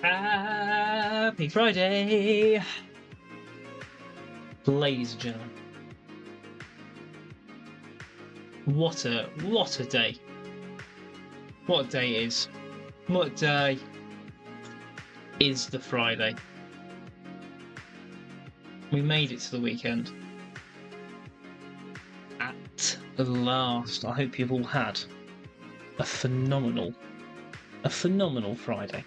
Happy Friday, ladies and gentlemen. What a day! What a day it is! What day is the Friday? We made it to the weekend. At last. I hope you've all had a phenomenal Friday.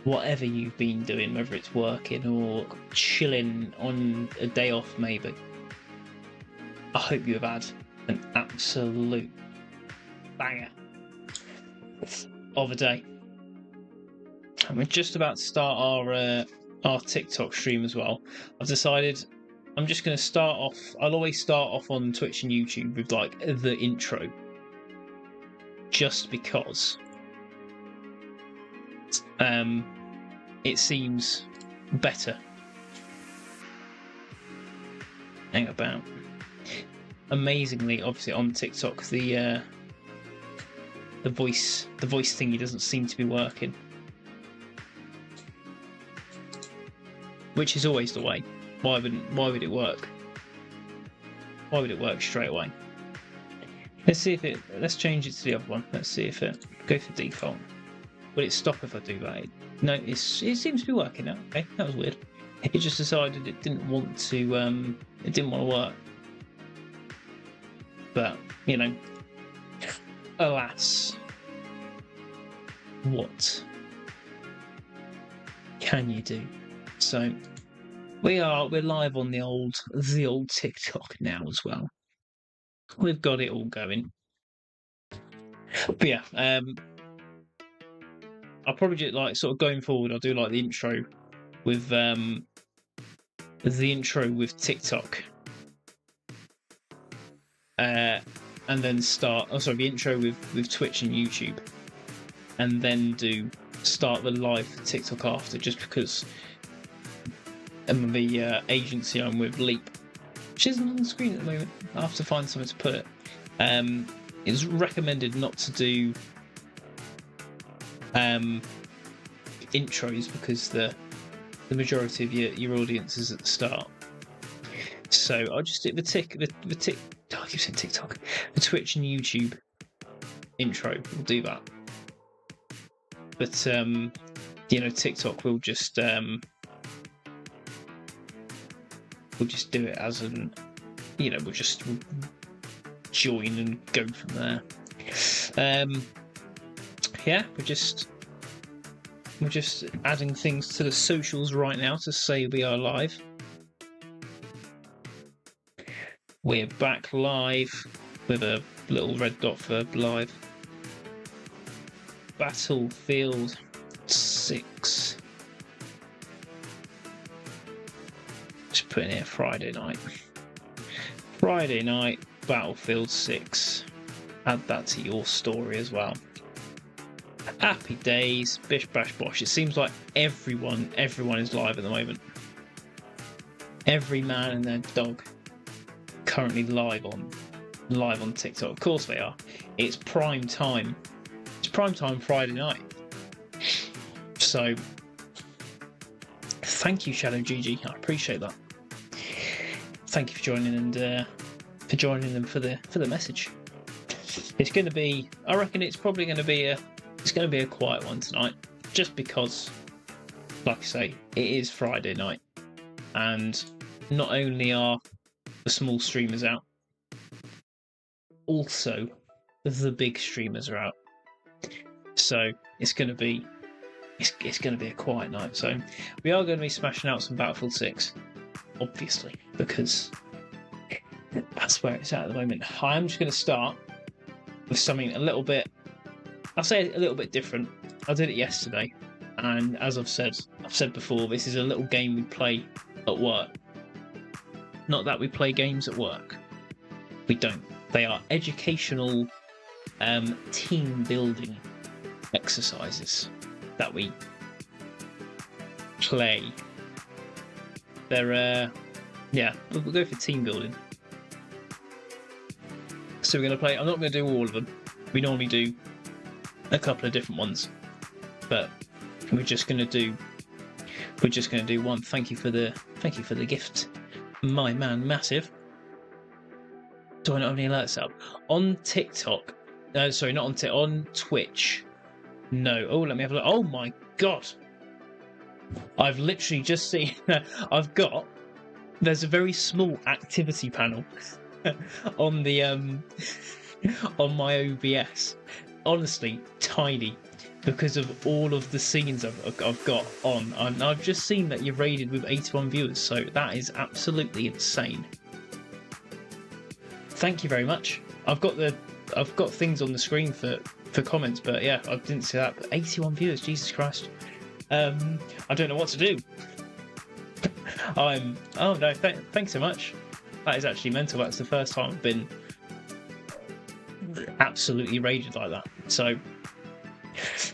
Whatever you've been doing, whether it's working or chilling on a day off maybe, I hope you have had an absolute banger of a day. And we're just about to start our TikTok stream as well. I've decided I'm just going to start off. I'll always start off on Twitch and YouTube with like the intro, just because it seems better. Hang about. Amazingly, obviously on TikTok, the voice thingy doesn't seem to be working, which is always the way. Why would it work? Why would it work straight away? Let's change it to the other one. Let's see if it go for default. Will it stop if I do that? No, it seems to be working now. Okay, that was weird. It just decided it didn't want to work. But, you know, alas, what can you do? So we're live on the old TikTok now as well. We've got it all going. But yeah, I'll probably do like sort of going forward. I'll do like the intro with TikTok, and then start. Oh, sorry, the intro with Twitch and YouTube, and then start the live for TikTok after. Just because the agency I'm with, Leap, which isn't on the screen at the moment. I have to find somewhere to put it. It's recommended not to do intros because the majority of your audience is at the start. So I'll just do I keep saying TikTok. The Twitch and YouTube intro. We'll do that. But TikTok will just do it as an, we'll just join and go from there. Yeah, we're just adding things to the socials right now to say we are live. We're back live with a little red dot for live. Battlefield 6. Just put in here Friday night. Friday night, Battlefield 6. Add that to your story as well. Happy days, bish bash bosh. It seems like everyone is live at the moment. Every man and their dog currently live on TikTok. Of course they are. It's prime time. It's prime time Friday night. So thank you, Shadow GG. I appreciate that. Thank you for joining and for joining them for the message. It's going to be. I reckon it's probably going to be a quiet one tonight, just because, like I say, it is Friday night, and not only are the small streamers out, also the big streamers are out. So it's going to be a quiet night. So we are going to be smashing out some Battlefield 6, obviously, because that's where it's at the moment. I am just going to start with something a little bit. I'll say a little bit different. I did it yesterday, and as I've said before, this is a little game we play at work. Not that we play games at work. We don't. They are educational team building exercises that we play. They're we'll go for team building. So we're going to play. I'm not going to do all of them. We normally do a couple of different ones, but we're just gonna do one. Thank you for the gift, my man, massive. Do I not have any alerts up on TikTok? Sorry, not on TikTok. On Twitch. No. Oh, let me have a look. Oh my god! I've literally just seen. There's a very small activity panel on the on my OBS. Honestly, tiny, because of all of the scenes I've got on. And I've just seen that you're rated with 81 viewers, so that is absolutely insane. Thank you very much. I've got things on the screen for comments, but yeah, I didn't see that. But 81 viewers, Jesus Christ. I don't know what to do. Oh no, thanks so much. That is actually mental. That's the first time I've been absolutely rated like that. So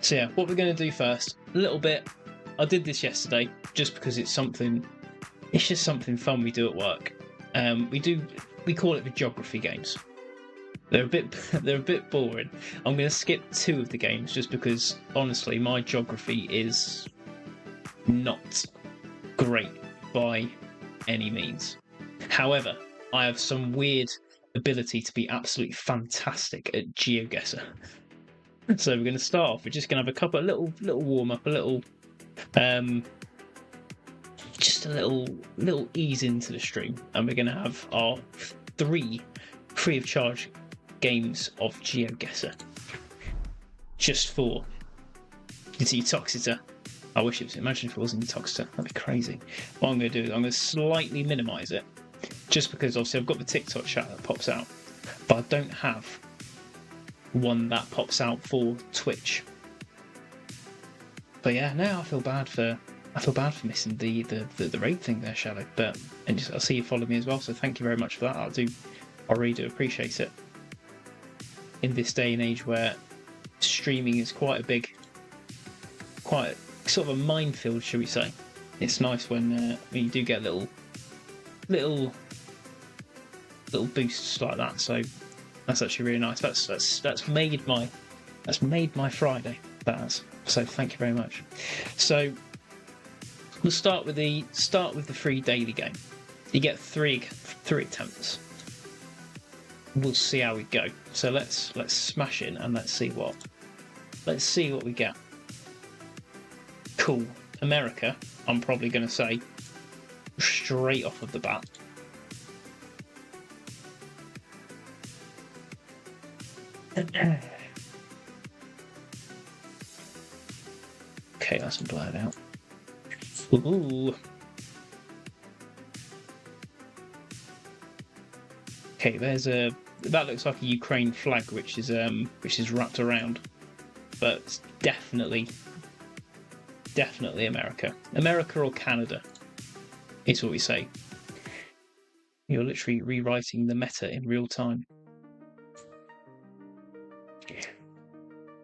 yeah, what we're going to do first, a little bit. I did this yesterday just because it's just something fun we do at work. We call it the geography games. They're a bit boring. I'm going to skip 2 of the games just because honestly my geography is not great by any means. However, I have some weird ability to be absolutely fantastic at GeoGuessr. So we're going to start off. We're just going to have a couple of little warm up, just a little ease into the stream, and we're going to have our 3 free of charge games of GeoGuessr. Just for Utoxeter. I wish it was. Imagine if it wasn't Utoxeter. That'd be crazy. What I'm going to do is I'm going to slightly minimise it, just because obviously I've got the TikTok chat that pops out, but I don't have one that pops out for Twitch. But yeah, now I feel bad for missing the raid thing there, Shadow. But I see you follow me as well, so thank you very much for that. I really do appreciate it. In this day and age where streaming is quite sort of a minefield, shall we say? It's nice when you do get little boosts like that. So that's actually really nice. That's made my Friday. That has. So thank you very much. So we'll start with the free daily game. You get three attempts. We'll see how we go. So let's smash in and let's see what we get. Cool. America, I'm probably going to say straight off of the bat. Okay, that's blurred out. Ooh. Okay, that looks like a Ukraine flag, which is wrapped around, but it's definitely America. America or Canada is what we say. You're literally rewriting the meta in real time.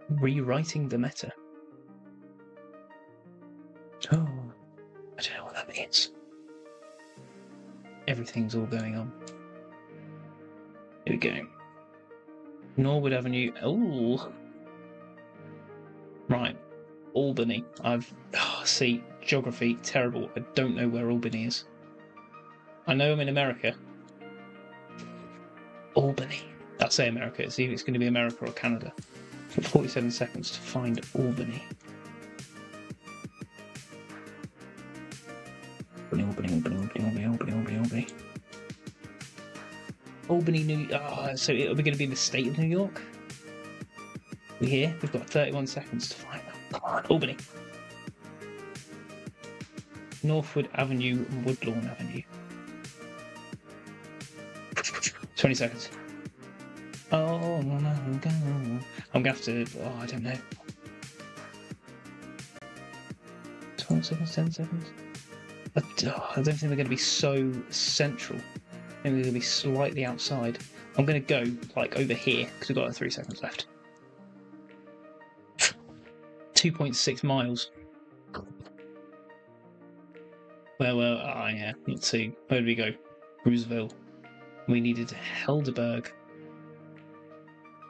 Rewriting the meta. Oh, I don't know what that means. Everything's all going on. Here we go. Norwood Avenue. Oh, right. Albany. See, geography, terrible. I don't know where Albany is. I know I'm in America. Albany. I'll say America. See if it's going to be America or Canada. For 47 seconds to find Albany. Albany, New York. So are we going to be in the state of New York? We're here. We've got 31 seconds to find them. Come on, Albany. Northwood Avenue, Woodlawn Avenue. 20 seconds. Oh, no, I'm going to have to... Oh, I don't know. 12 seconds, 10 seconds. I don't think they're going to be so central. I think they're going to be slightly outside. I'm going to go, like, over here, because we've got 3 seconds left. 2.6 miles. Well, yeah, not too. Where did we go? Roosevelt. We needed Helderberg.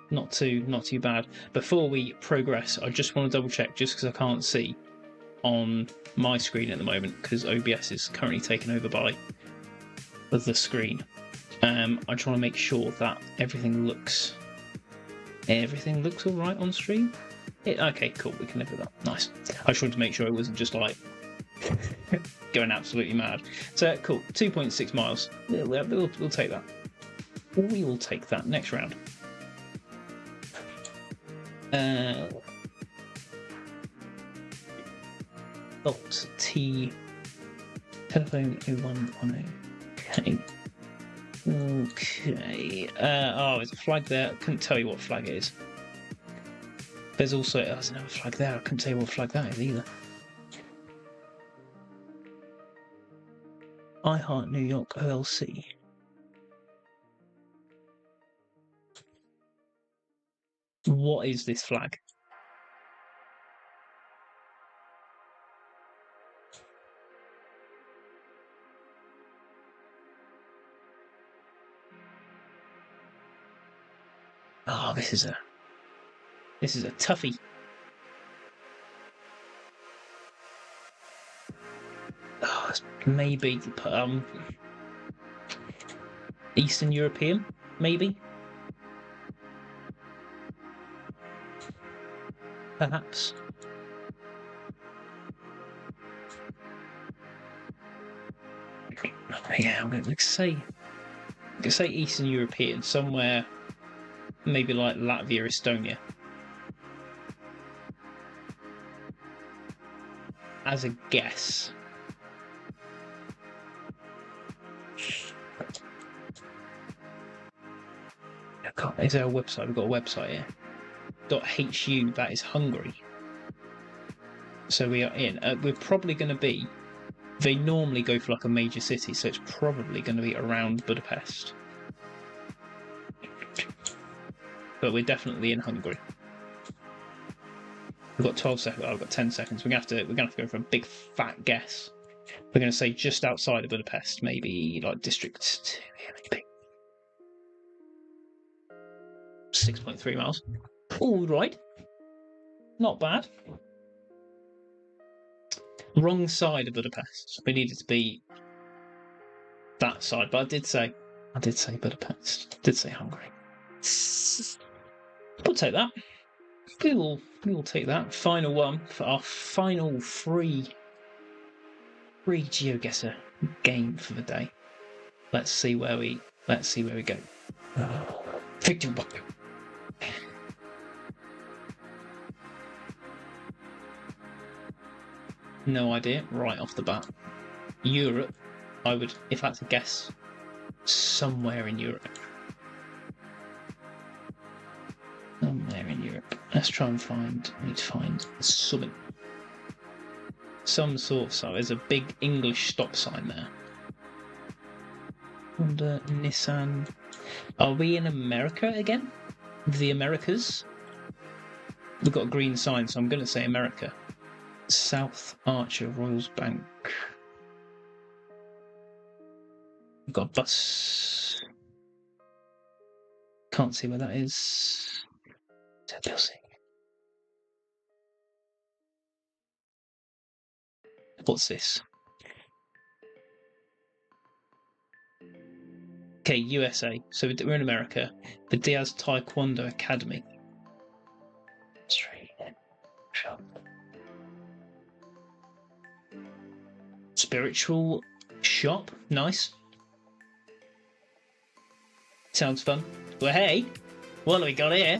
Not too bad. Before we progress, I just want to double check, just because I can't see. on my screen at the moment because OBS is currently taken over by the screen. I just want to make sure that everything looks all right on stream. Okay, cool. We can live with that. Nice. I just wanted to make sure it wasn't just like going absolutely mad. So cool. 2.6 miles. We'll take that. We will take that next round. Alt T telephone 0110. Okay. Okay. Oh, there's a flag there. I couldn't tell you what flag it is. There's also there's another flag there. I couldn't tell you what flag that is either. I Heart New York OLC. What is this flag? Oh, this is a toughie. Oh, it's maybe Eastern European, maybe. Perhaps. Yeah, I'm going to say Eastern European, somewhere maybe like Latvia, Estonia. As a guess. Is there a website? We've got a website here. .hu, that is Hungary. So we are in. We're probably going to be. They normally go for like a major city, so it's probably going to be around Budapest. But we're definitely in Hungary. We've got 12 seconds. Oh, I've got 10 seconds. We're gonna have to go for a big fat guess. We're gonna say just outside of Budapest, maybe like District 2, maybe 6.3 miles. All right, not bad. Wrong side of Budapest. We needed to be that side, but I did say Budapest. I did say Hungary. We'll take that. We will take that. Final one for our final free GeoGuessr game for the day. Let's see where we go. Victor. No idea, right off the bat. Europe, I would, if I had to guess, somewhere in Europe. Somewhere in Europe. Let's try and find, I need to find something. Some sort of sign. There's a big English stop sign there. Honda, Nissan. Are we in America again? The Americas? We've got a green sign, so I'm going to say America. South Archer, Royals Bank. We've got a bus. Can't see where that is. What's this? Okay, USA. So we're in America. The Diaz Taekwondo Academy. Spiritual shop. Nice. Sounds fun. Well, hey, what have we got here?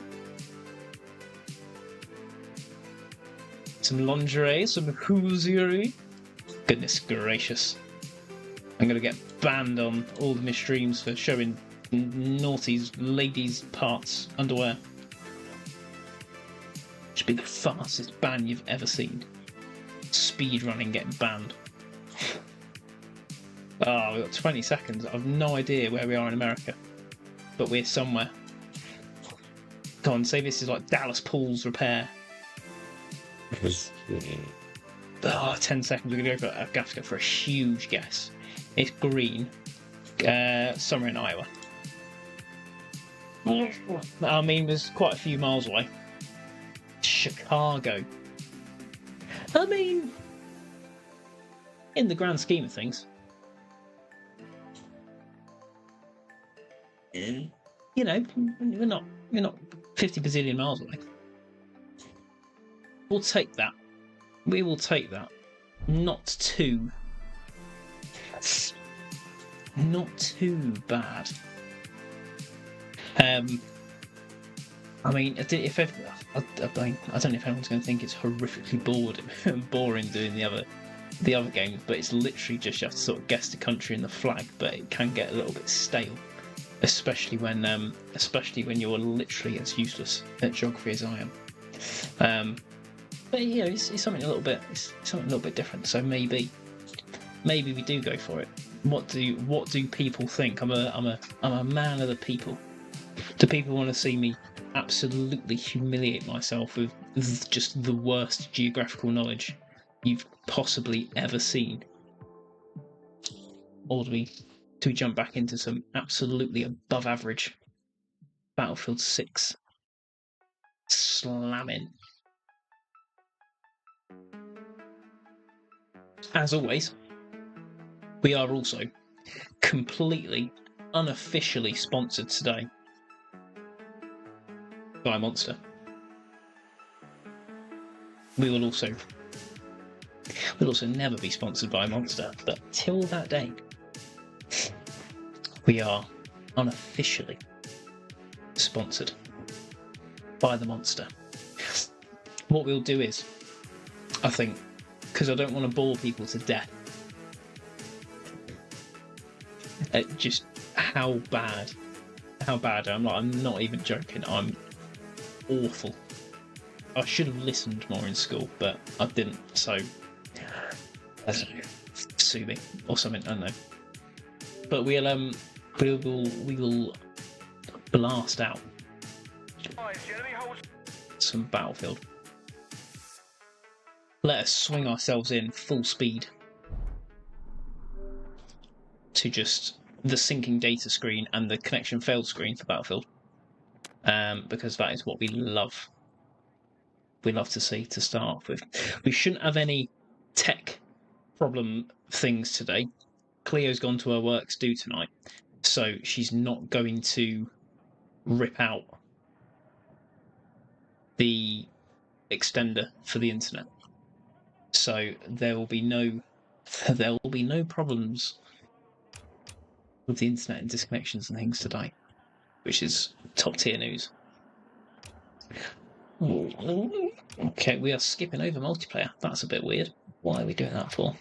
Some lingerie, some hosiery. Goodness gracious. I'm going to get banned on all of my streams for showing naughty ladies' parts, underwear. Should be the fastest ban you've ever seen. Speedrunning getting banned. Oh, we've got 20 seconds. I've no idea where we are in America. But we're somewhere. Go on, say this is like Dallas Pools repair. 10 seconds. We're going to have to go for a huge guess. It's green. Somewhere in Iowa. I mean, there's quite a few miles away. Chicago. I mean, in the grand scheme of things, you know, we're not 50 bazillion miles away. We'll take that. We will take that. Not too bad. I mean, I don't know if anyone's going to think it's horrifically boring doing the other games, but it's literally just you have to sort of guess the country and the flag, but it can get a little bit stale, especially when you're literally as useless at geography as I am. But you know, it's something a little bit different. So maybe we do go for it. What do people think? I'm a man of the people. Do people want to see me absolutely humiliate myself with just the worst geographical knowledge you've possibly ever seen? Or do we jump back into some absolutely above average Battlefield 6 slamming? As always, we are also completely unofficially sponsored today by Monster. We'll also never be sponsored by Monster, but till that day, we are unofficially sponsored by the Monster. What we'll do is, I think, because I don't want to bore people to death at just how bad I'm not even joking. I'm awful. I should have listened more in school, but I didn't. So I don't know, sue me or something. I don't know. But we will blast out some Battlefield. Let us swing ourselves in full speed to just the syncing data screen and the connection failed screen for Battlefield, because that is what we love. We love to see to start off with. We shouldn't have any tech problem things today. Cleo's gone to her work's due tonight, so she's not going to rip out the extender for the internet. So there will be no problems with the internet and disconnections and things today, which is top tier news. Okay, we are skipping over multiplayer. That's a bit weird. Why are we doing that for?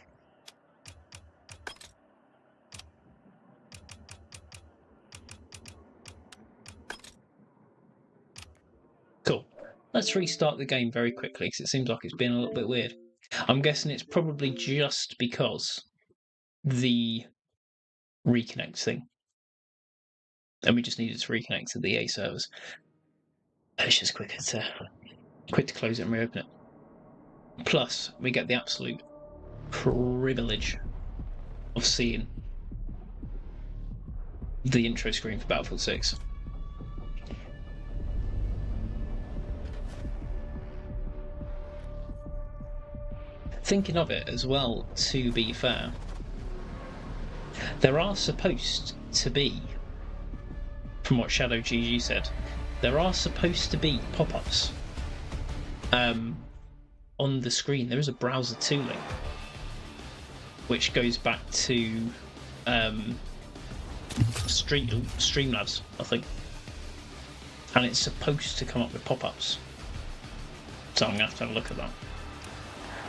Cool. Let's restart the game very quickly because it seems like it's been a little bit weird. I'm guessing it's probably just because the reconnect thing, and we just needed to reconnect to the A servers. It's just quick to close it and reopen it. Plus, we get the absolute privilege of seeing the intro screen for Battlefield 6. Thinking of it as well, to be fair, there are supposed to be, from what Shadow GG said, there are supposed to be pop-ups on the screen. There is a browser tooling which goes back to Streamlabs, I think, and it's supposed to come up with pop-ups. So I'm going to have a look at that.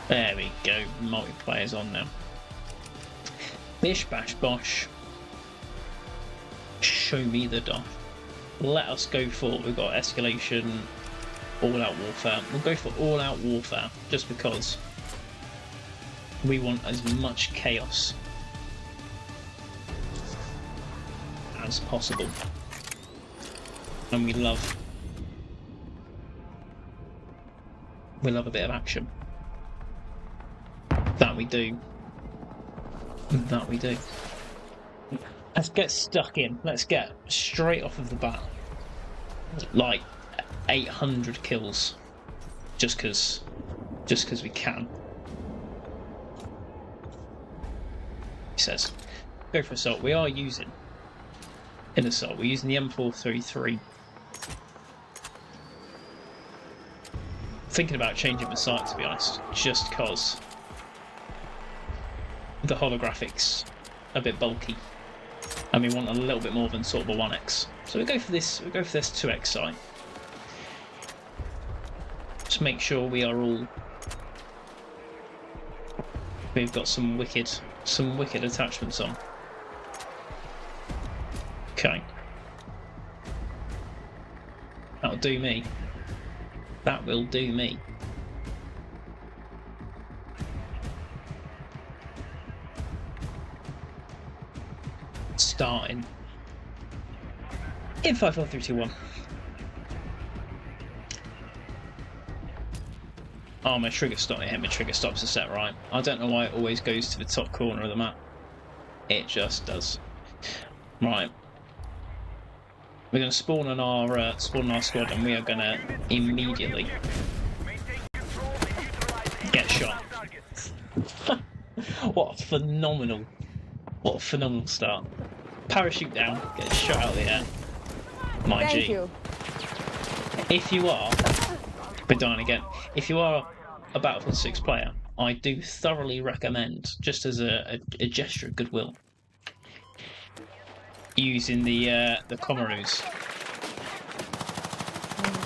There we go, multiplayer's on now. Bish bash bosh. Show me the doff. Let us go for, we've got escalation, all out warfare. We'll go for all out warfare just because we want as much chaos as possible. And we love a bit of action. That we do. That we do. Let's get stuck in. Let's get straight off of the bat. Like 800 kills. Just because we can. He says. Go for assault. We are using in assault. We're using the M433. Thinking about changing the sight, to be honest, just because the holographics a bit bulky, and we want a little bit more than sort of a 1x. So we go for this. We go for this 2x sight. Just make sure we are all. We've got some wicked attachments on. Okay, that'll do me. That will do me. Starting in 5, 4, 3, 2, 1. Oh, my trigger stop. Yeah, my trigger stops are set right. I don't know why it always goes to the top corner of the map. It just does. Right. We're going to spawn on our squad, and we are going to immediately get shot. What a phenomenal start! Parachute down, get shot out of the air. My G. You. If you are, we're dying again. If you are a Battlefield 6 player, I do thoroughly recommend, just as a gesture of goodwill, using the Comaroos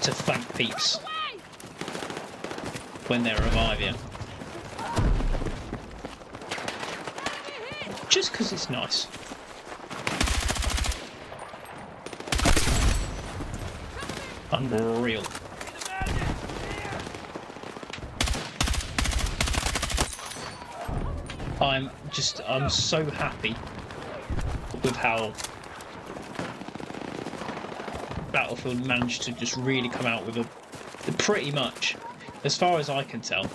to thank peeps when they revive you. Just because it's nice. Unreal. I'm so happy with how Battlefield managed to just really come out with a pretty much, as far as I can tell,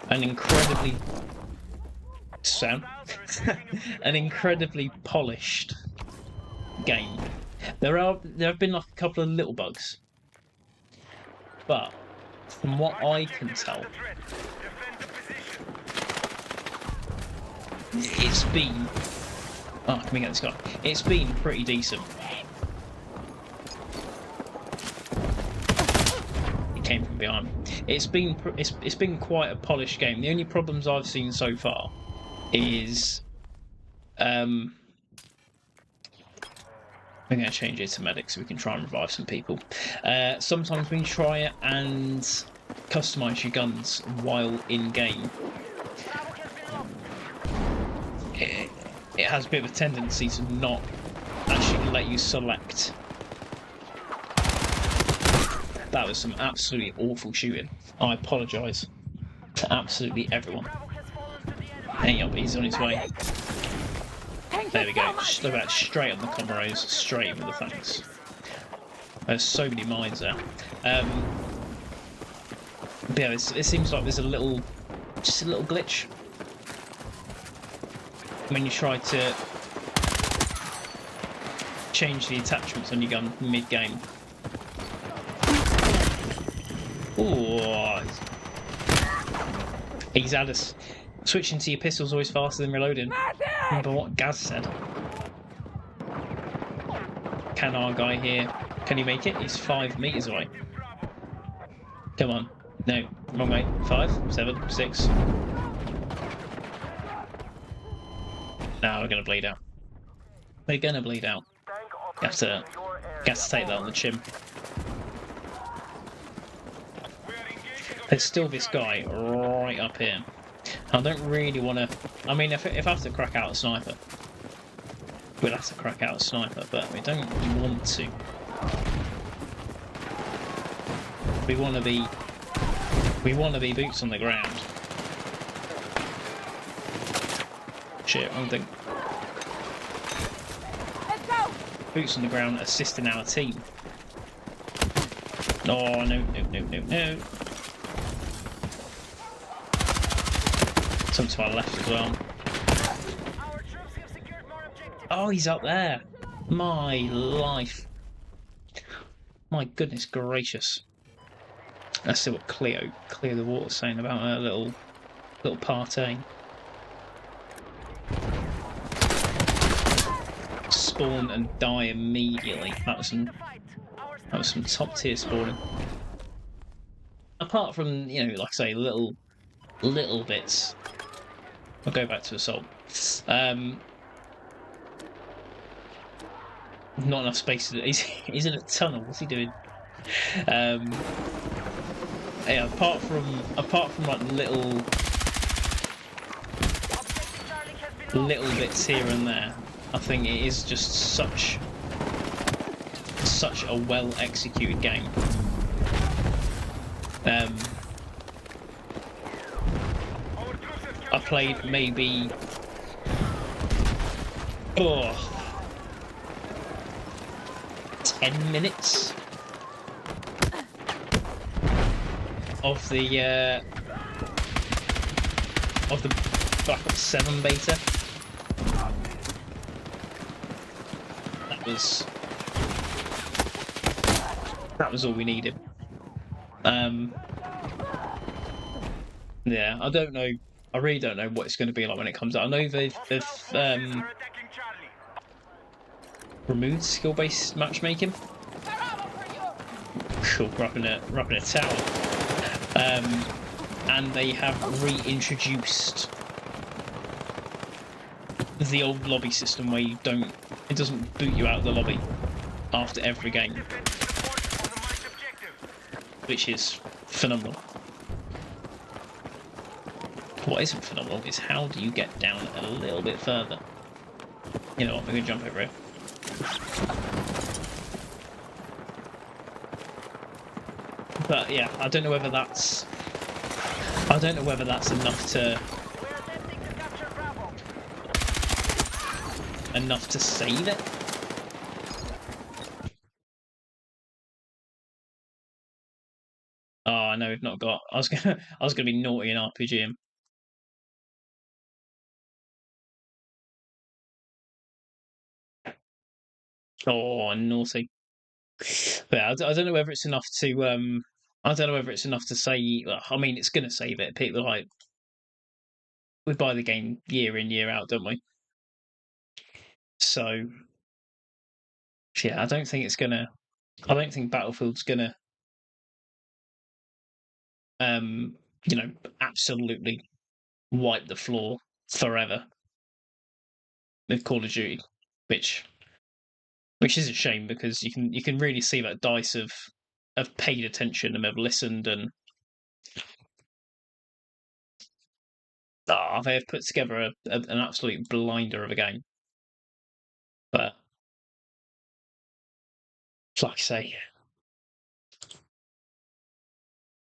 an incredibly an incredibly polished game. There have been like a couple of little bugs, but from what I can tell, it's been. Oh, can we get this guy? It's been pretty decent. He came from behind. It's been quite a polished game. The only problems I've seen so far is we're going to change it to medic so we can try and revive some people. Sometimes when you try it and customise your guns while in game, it has a bit of a tendency to not actually let you select. That was some absolutely awful shooting. I apologise to absolutely everyone. Hang up, he's on his way. There we go. Just about straight on the Comaros, straight with the thanks. There's so many mines there. But yeah, it seems like there's just a little glitch when you try to change the attachments on your gun mid-game. Ooh, he's had us. Switching to your pistol's always faster than reloading. Remember what Gaz said. Can our guy here? Can he make it? He's 5 meters away. Come on. No, wrong way. 5, 7, 6. Now we're gonna bleed out. We're gonna bleed out. You have to take that on the chin. There's still this guy right up here. I don't really want to. I mean, if I have to crack out a sniper, we'll have to crack out a sniper, but we don't want to. We want to be boots on the ground. Shit, wrong thing. Let's go. Boots on the ground, assisting our team. Oh no! Some to our left as well. Oh, he's up there. My life. My goodness gracious. Let's see what Clear the Water's saying about her little party. spawn and die immediately. That was some top tier spawning. Apart from, like I say, little bits. I'll go back to assault. Not enough space. He's in a tunnel. What's he doing? Yeah. Apart from like little bits here and there, I think it is just such a well executed game. I played maybe 10 minutes of the Black Ops 7 beta. That was all we needed. Yeah, I don't know. I really don't know what it's going to be like when it comes out. I know they've removed skill-based matchmaking. Cool, we're up in a tower. And they have reintroduced the old lobby system where it doesn't boot you out of the lobby after every game, which is phenomenal. What isn't phenomenal is how do you get down a little bit further? You know what, we're going to jump over it. But yeah, I don't know whether that's enough to save it. Oh no, we've not got. I was gonna be naughty and RPG him. Oh, naughty. But yeah, I don't know whether it's enough to. I don't know whether it's enough to say. I mean, it's gonna save it. People we buy the game year in year out, don't we? So yeah, I don't think Battlefield's gonna absolutely wipe the floor forever with Call of Duty, which is a shame because you can really see that DICE have paid attention and have listened and they have put together an absolute blinder of a game. But like I say,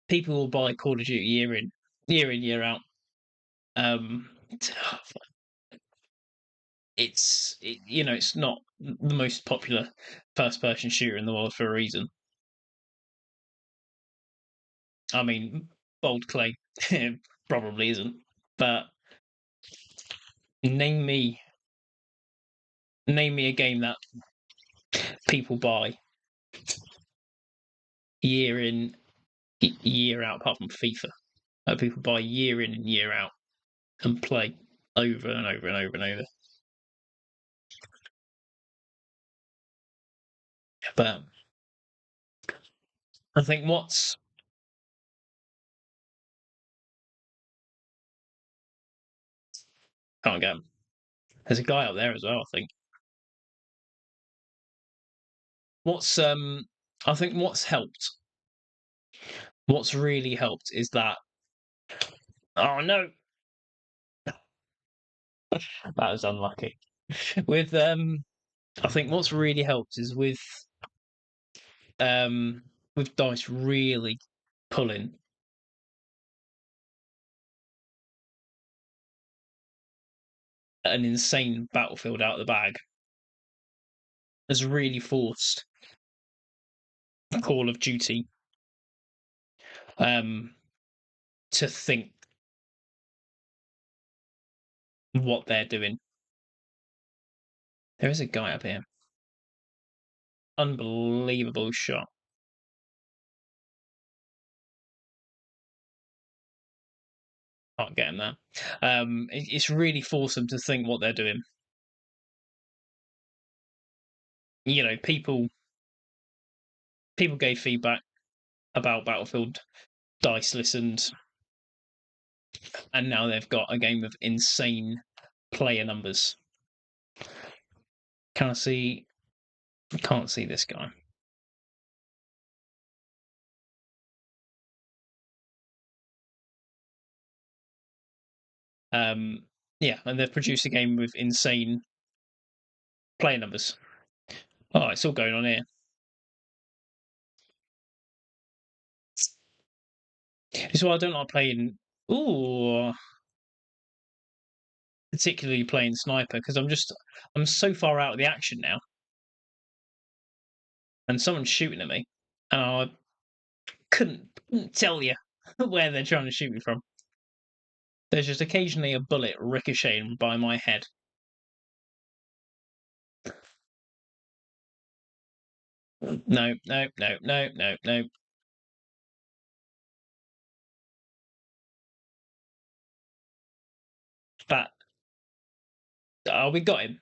people will buy Call of Duty year in year out. It's not the most popular first person shooter in the world for a reason. I mean, bold claim, probably isn't. But name me a game that people buy year in year out, apart from FIFA. That people buy year in and year out and play over and over and over and over. But I think can't get 'em. There's a guy up there as well, I think. I think what's really helped is that oh no, that was unlucky. With I think what's really helped is with DICE really pulling an insane Battlefield out of the bag has really forced Call of Duty to think what they're doing. There is a guy up here. Unbelievable shot. Can't get him there. It's really forced them to think what they're doing. people gave feedback about Battlefield. DICE listened, and now they've got a game with insane player numbers. Can I see? Can't see this guy. Yeah, and they've produced a game with insane player numbers. Oh, it's all going on here. This is why I don't like playing. Ooh, particularly playing sniper because I'm so far out of the action now, and someone's shooting at me, and I couldn't tell you where they're trying to shoot me from. There's just occasionally a bullet ricocheting by my head. No, no, no, no, no, no. But we got him.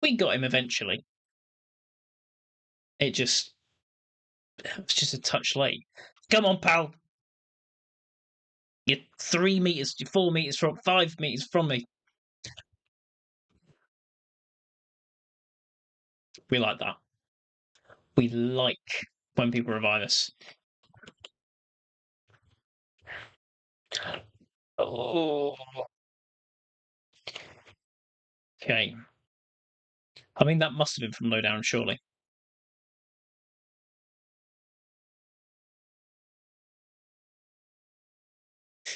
We got him eventually. It was just a touch late. Come on, pal. You're 3 meters, 4 meters from, 5 meters from me. We like that. We like when people revive us. Oh. Okay. I mean, that must have been from low down, surely.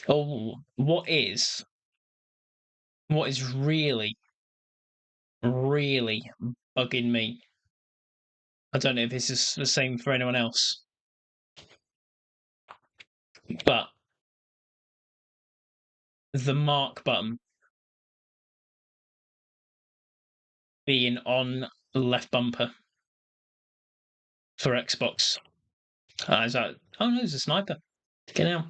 Oh, what is really, really bugging me? I don't know if this is the same for anyone else, but the mark button being on the left bumper for Xbox. Is that? Oh no, it's a sniper. Get out.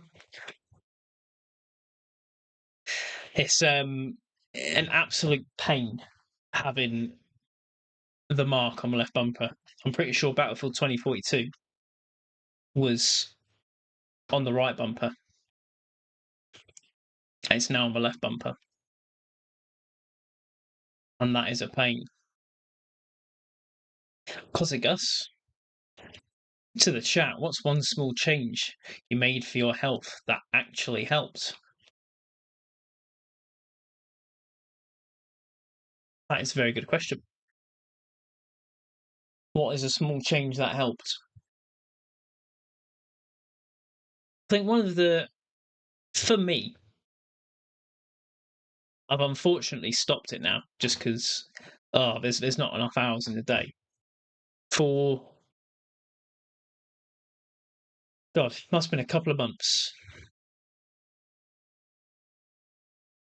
It's an absolute pain having the mark on the left bumper. I'm pretty sure Battlefield 2042 was on the right bumper. It's now on the left bumper, and that is a pain. Gus, to the chat, what's one small change you made for your health that actually helped? That is a very good question. What is a small change that helped? I think for me, I've unfortunately stopped it now just because there's not enough hours in the day. For God, it must have been a couple of months.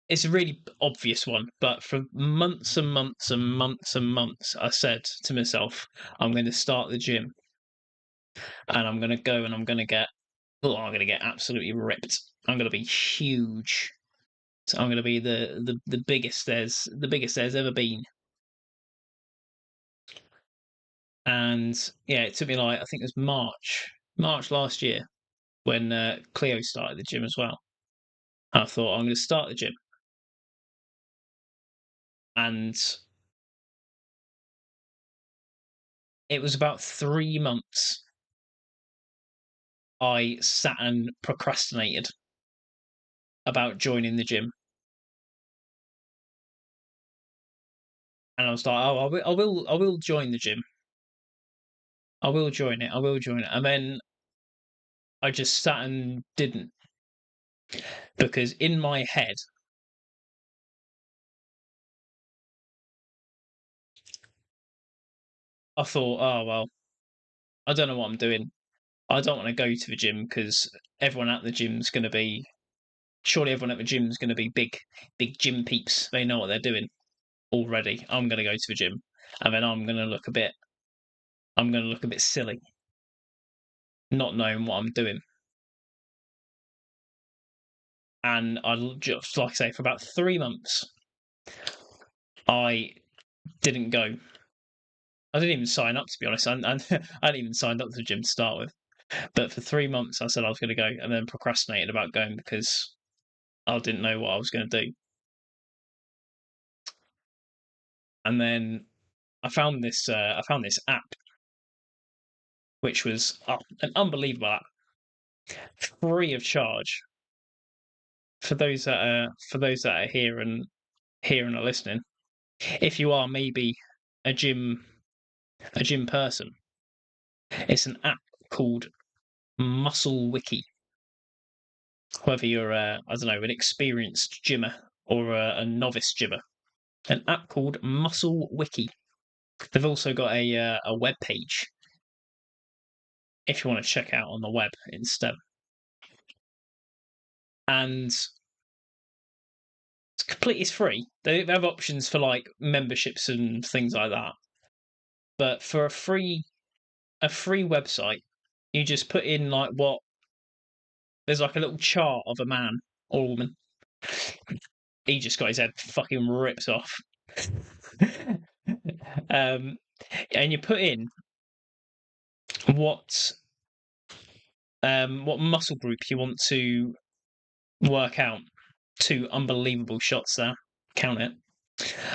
It's a really obvious one, but for months and months and months and months, I said to myself, I'm going to start the gym and I'm going to go and I'm going to get absolutely ripped. I'm going to be huge. So I'm going to be the biggest there's ever been. And yeah, it took me like I think it was March last year when Cleo started the gym as well. I thought I'm going to start the gym, and it was about 3 months. I sat and procrastinated about joining the gym, and I was like, "Oh, I will join the gym. I will join it. I will join it." And then I just sat and didn't because in my head, I thought, "Oh well, I don't know what I'm doing. I don't want to go to the gym because everyone at the gym's going to be surely everyone at the gym's going to be big gym peeps. They know what they're doing already. I'm going to go to the gym, and then I'm going to look a bit silly, not knowing what I'm doing." And I just like I say for about 3 months, I didn't go, I didn't even sign up, to be honest. I hadn't even signed up to the gym to start with. But for 3 months, I said I was going to go, and then procrastinated about going because I didn't know what I was going to do. And then I found this. I found this app, which was an unbelievable app, free of charge for those that are here and are listening. If you are maybe a gym a gym person, it's an app called Muscle Wiki. Whether you're I don't know, an experienced gymmer or a novice gymmer, an app called Muscle Wiki. They've also got a web page if you want to check out on the web instead. And it's free. They have options for like memberships and things like that. But for a free website, you just put in like what there's like a little chart of a man or woman. He just got his head fucking ripped off. um, and you put in what what muscle group you want to work out. Two unbelievable shots there. Count it.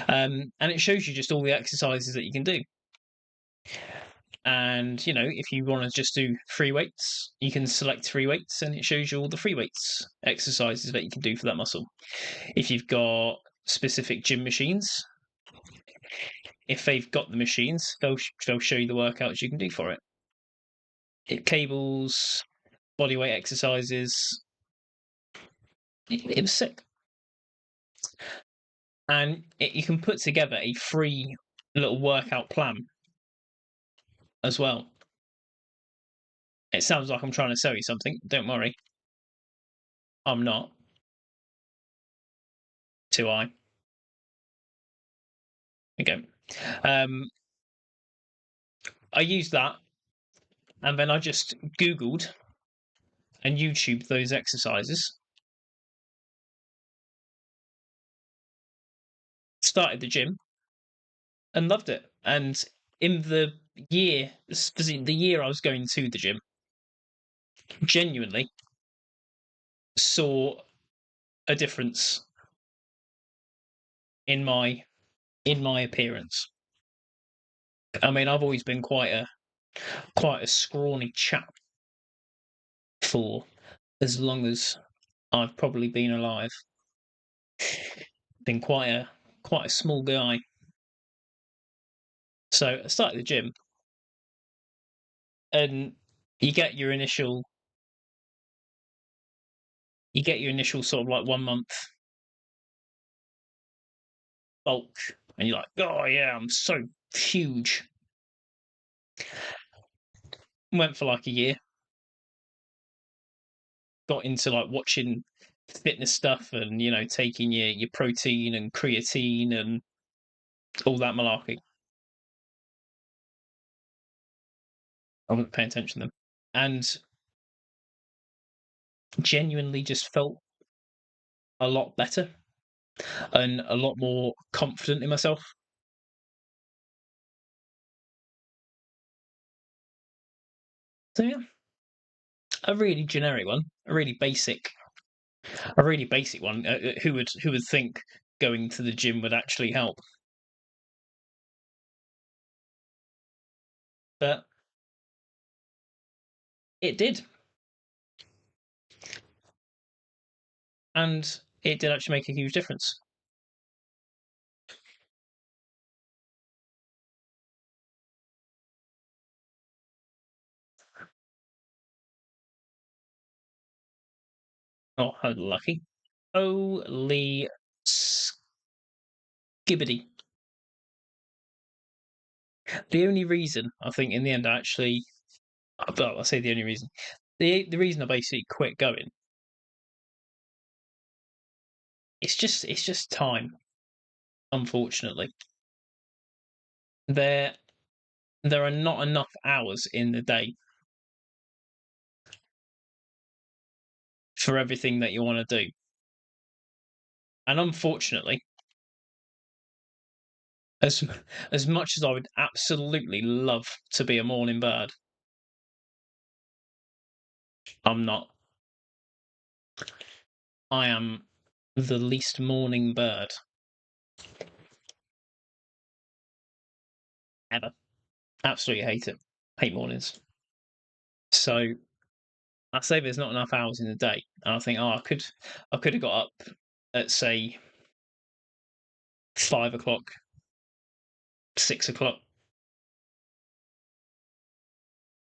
And it shows you just all the exercises that you can do. And you know, if you want to just do free weights, you can select free weights, and it shows you all the free weights exercises that you can do for that muscle. If you've got specific gym machines, if they've got the machines, they'll show you the workouts you can do for it. Cables, body weight exercises. It was sick, and you can put together a free little workout plan as well. It sounds like I'm trying to sell you something. Don't worry, I'm not. To I. Okay. I used that, and then I just Googled and YouTubed those exercises. Started the gym and loved it. And in the year I was going to the gym, genuinely saw a difference in my appearance. I mean, I've always been quite a scrawny chap for as long as I've probably been alive. Been quite a small guy. So I started the gym, and you get your initial sort of like 1 month bulk, and you're like, oh yeah, I'm so huge. Went for like a year, got into like watching fitness stuff and you know taking your protein and creatine and all that malarkey. I wasn't paying attention to them, and genuinely just felt a lot better and a lot more confident in myself. So yeah, a really generic one, a really basic one. Who would think going to the gym would actually help? But it did, and it did actually make a huge difference. Oh, how lucky! Holy skibbity! The only reason I think in the end I actually, well, I say the only reason, the reason I basically quit going, it's just time. Unfortunately, there there are not enough hours in the day for everything that you want to do, and unfortunately, As as much as I would absolutely love to be a morning bird, I'm not. I am the least morning bird ever. Absolutely hate it. Hate mornings. So I say there's not enough hours in the day, and I think, oh, I could have got up at say 5 o'clock, 6 o'clock.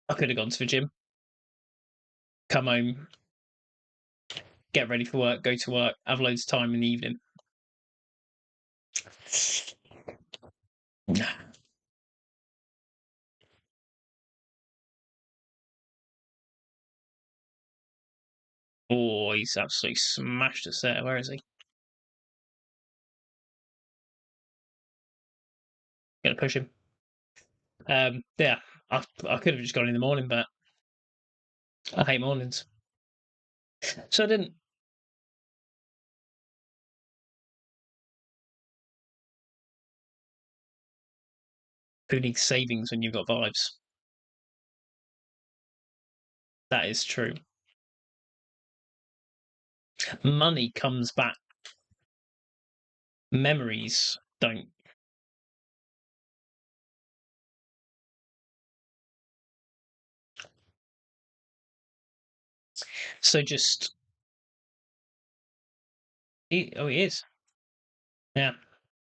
I could have gone to the gym, come home, get ready for work, go to work, have loads of time in the evening. Nah. Oh, he's absolutely smashed us there. Where is he? Gonna push him. Yeah, I could have just gone in the morning, but I hate mornings, so I didn't. Who needs savings when you've got vibes? That is true. Money comes back. Memories don't. So just. Oh, it is. Yeah.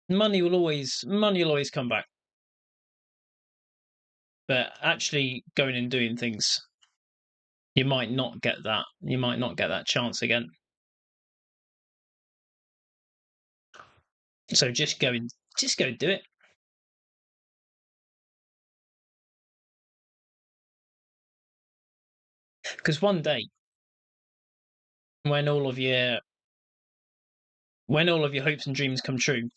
Money will always come back. But actually going and doing things, you might not get that. You might not get that chance again. So just go and do it. Because one day, when all of your when all of your hopes and dreams come true,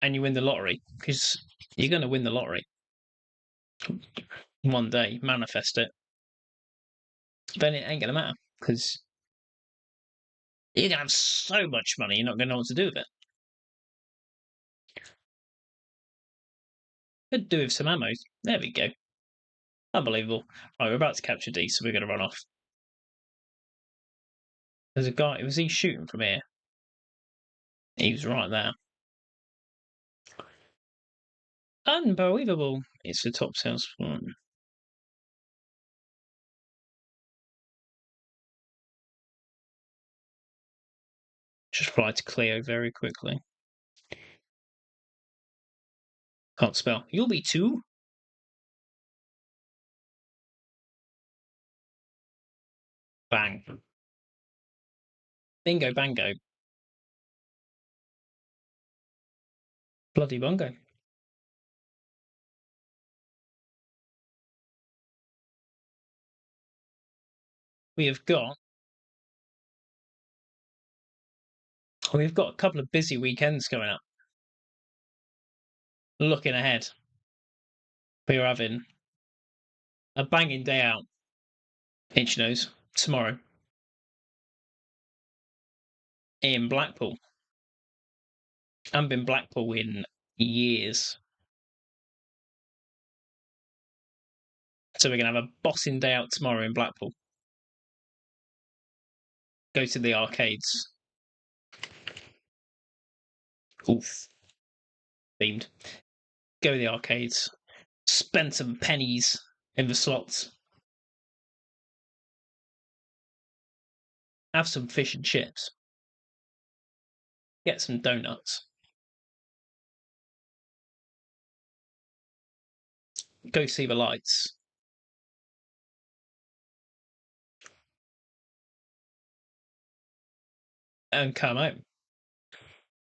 and you win the lottery, because you're going to win the lottery one day, manifest it, then it ain't going to matter because you're going to have so much money, you're not going to know what to do with it. Could do with some ammo. There we go. Unbelievable. Right, we're about to capture D, so we're going to run off. There's a guy. Was he shooting from here? He was right there. Unbelievable. It's the top sales one. Just fly to Cleo very quickly. Can't spell. You'll be two. Bang. Bingo bango. Bloody bongo. We've got a couple of busy weekends coming up. Looking ahead, we are having a banging day out. Itch knows tomorrow in Blackpool. I haven't been Blackpool in years. So we're going to have a bossing day out tomorrow in Blackpool. Go to the arcades. Oof. Themed. Go to the arcades. Spend some pennies in the slots. Have some fish and chips. Get some donuts. Go see the lights. And come home.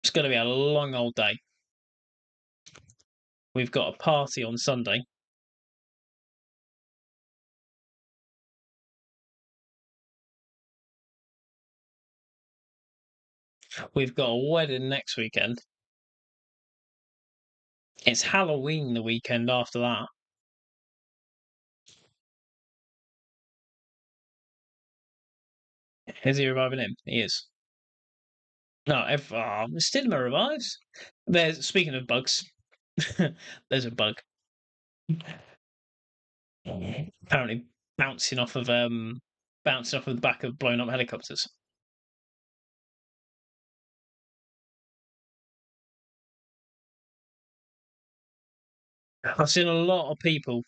It's going to be a long old day. We've got a party on Sunday. We've got a wedding next weekend. It's Halloween the weekend after that. Is he reviving him? He is. No, Stigma revives. There's speaking of bugs, there's a bug apparently bouncing off of the back of blown up helicopters. I've seen a lot of people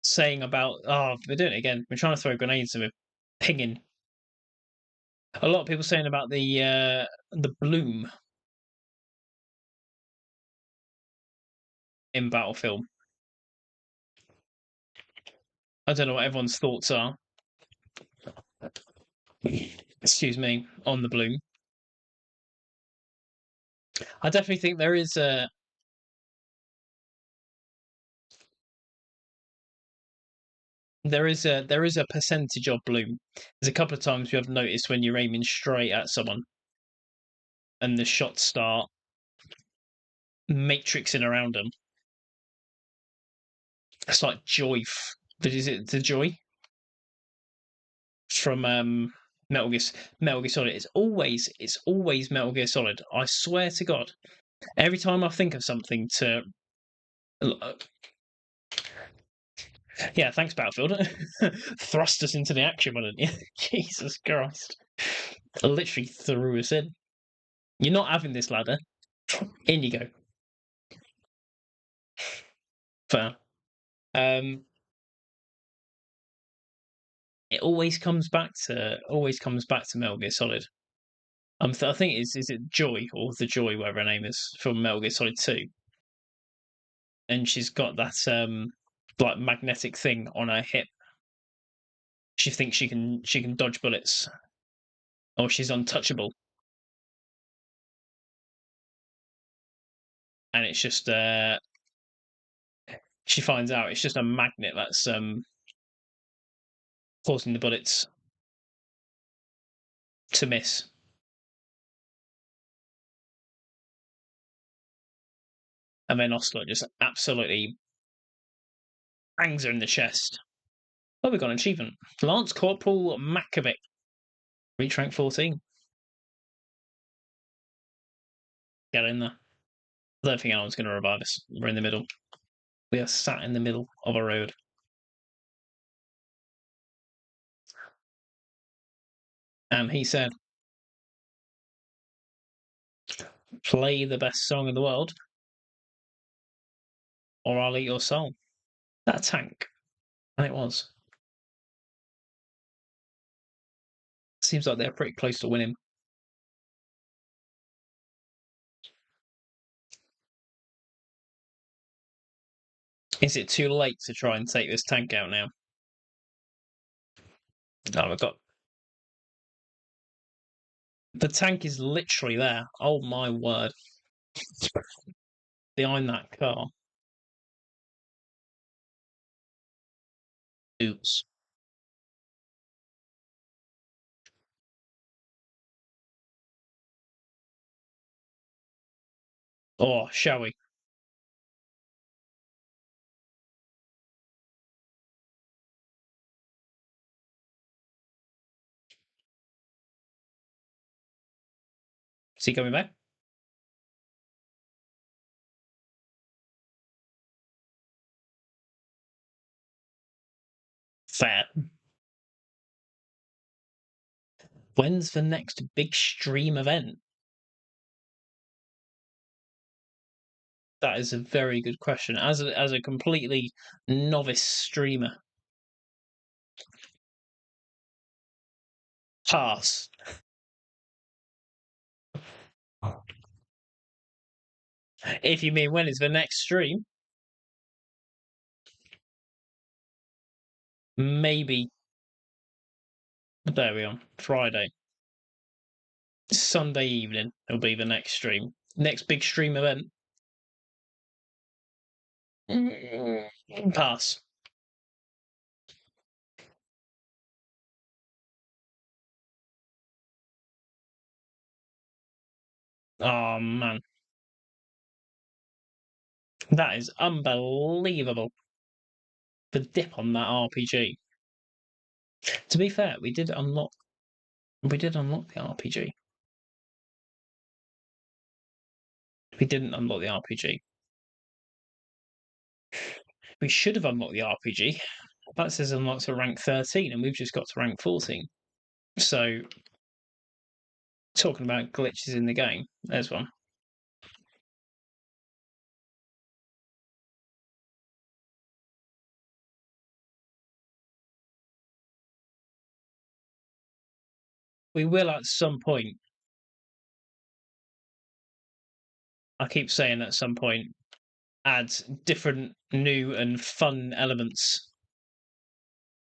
saying about, oh, we're doing it again. We're trying to throw grenades and we're pinging. A lot of people saying about the bloom in Battlefield. I don't know what everyone's thoughts are. Excuse me, on the bloom. I definitely think there is a percentage of bloom. There's a couple of times you have noticed when you're aiming straight at someone and the shots start matrixing around them. It's like Joy. Is it the Joy from Metal Gear Metal Gear Solid? It's always Metal Gear Solid. I swear to God. Every time I think of something to, yeah, thanks Battlefield, thrust us into the action, wouldn't you? Jesus Christ, literally threw us in. You're not having this ladder. In you go. Fair. Um, it always comes back to Metal Gear Solid. I think is it Joy or the Joy, whatever her name is, from Metal Gear Solid 2, and she's got that like magnetic thing on her hip. She thinks she can dodge bullets, or she's untouchable, and it's just she finds out it's just a magnet that's causing the bullets to miss. And then Oslo just absolutely bangs her in the chest. Oh, we got an achievement. Lance Corporal Makovic. Reach rank 14. Get in there. I don't think anyone's going to revive us. We're in the middle. We are sat in the middle of a road. And he said, play the best song in the world, or I'll eat your soul. That tank. And it was. Seems like they're pretty close to winning. Is it too late to try and take this tank out now? Oh, we've got. The tank is literally there. Oh my word. Behind that car. Oops. Oh, shall we? Is he coming back? Fair. When's the next big stream event? That is a very good question. As a completely novice streamer, pass. If you mean when is the next stream, maybe there we are. Friday, Sunday evening will be the next stream. Next big stream event. Pass. Oh man, that is unbelievable. The dip on that RPG. To be fair, we did unlock We did unlock the RPG. We didn't unlock the RPG. We should have unlocked the RPG. That says unlocked to rank 13, and we've just got to rank 14. So, talking about glitches in the game, there's one. We will at some point. I keep saying at some point, add different new and fun elements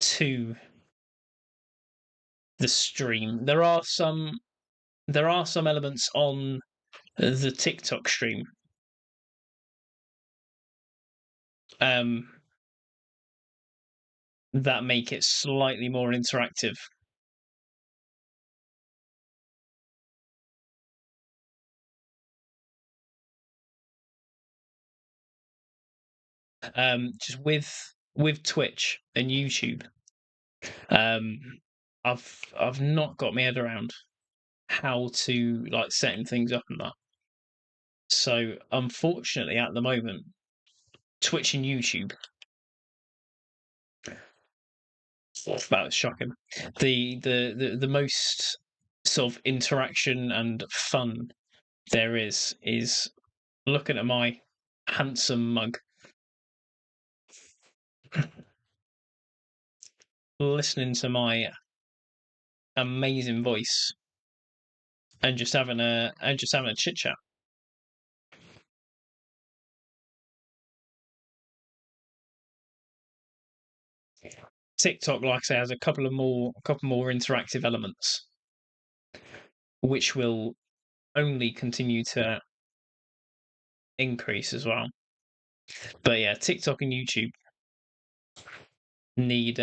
to the stream. There are some elements on the TikTok stream um, that make it slightly more interactive. Just with Twitch and YouTube, um, I've not got my head around how to like setting things up and that. So unfortunately, at the moment, Twitch and YouTube, that was shocking. The most sort of interaction and fun there is looking at my handsome mug, listening to my amazing voice, and just having a chit chat. TikTok, like I say, has a couple more interactive elements, which will only continue to increase as well. But yeah, TikTok and YouTube need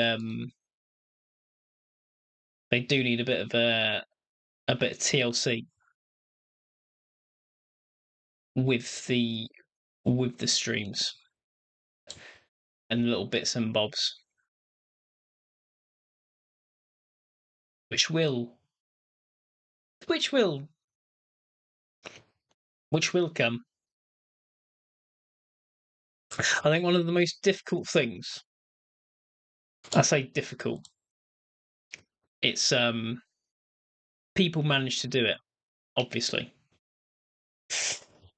they do need a bit of TLC with the streams and little bits and bobs, which will which will come. I think one of the most difficult things, I say difficult, it's people manage to do it, obviously.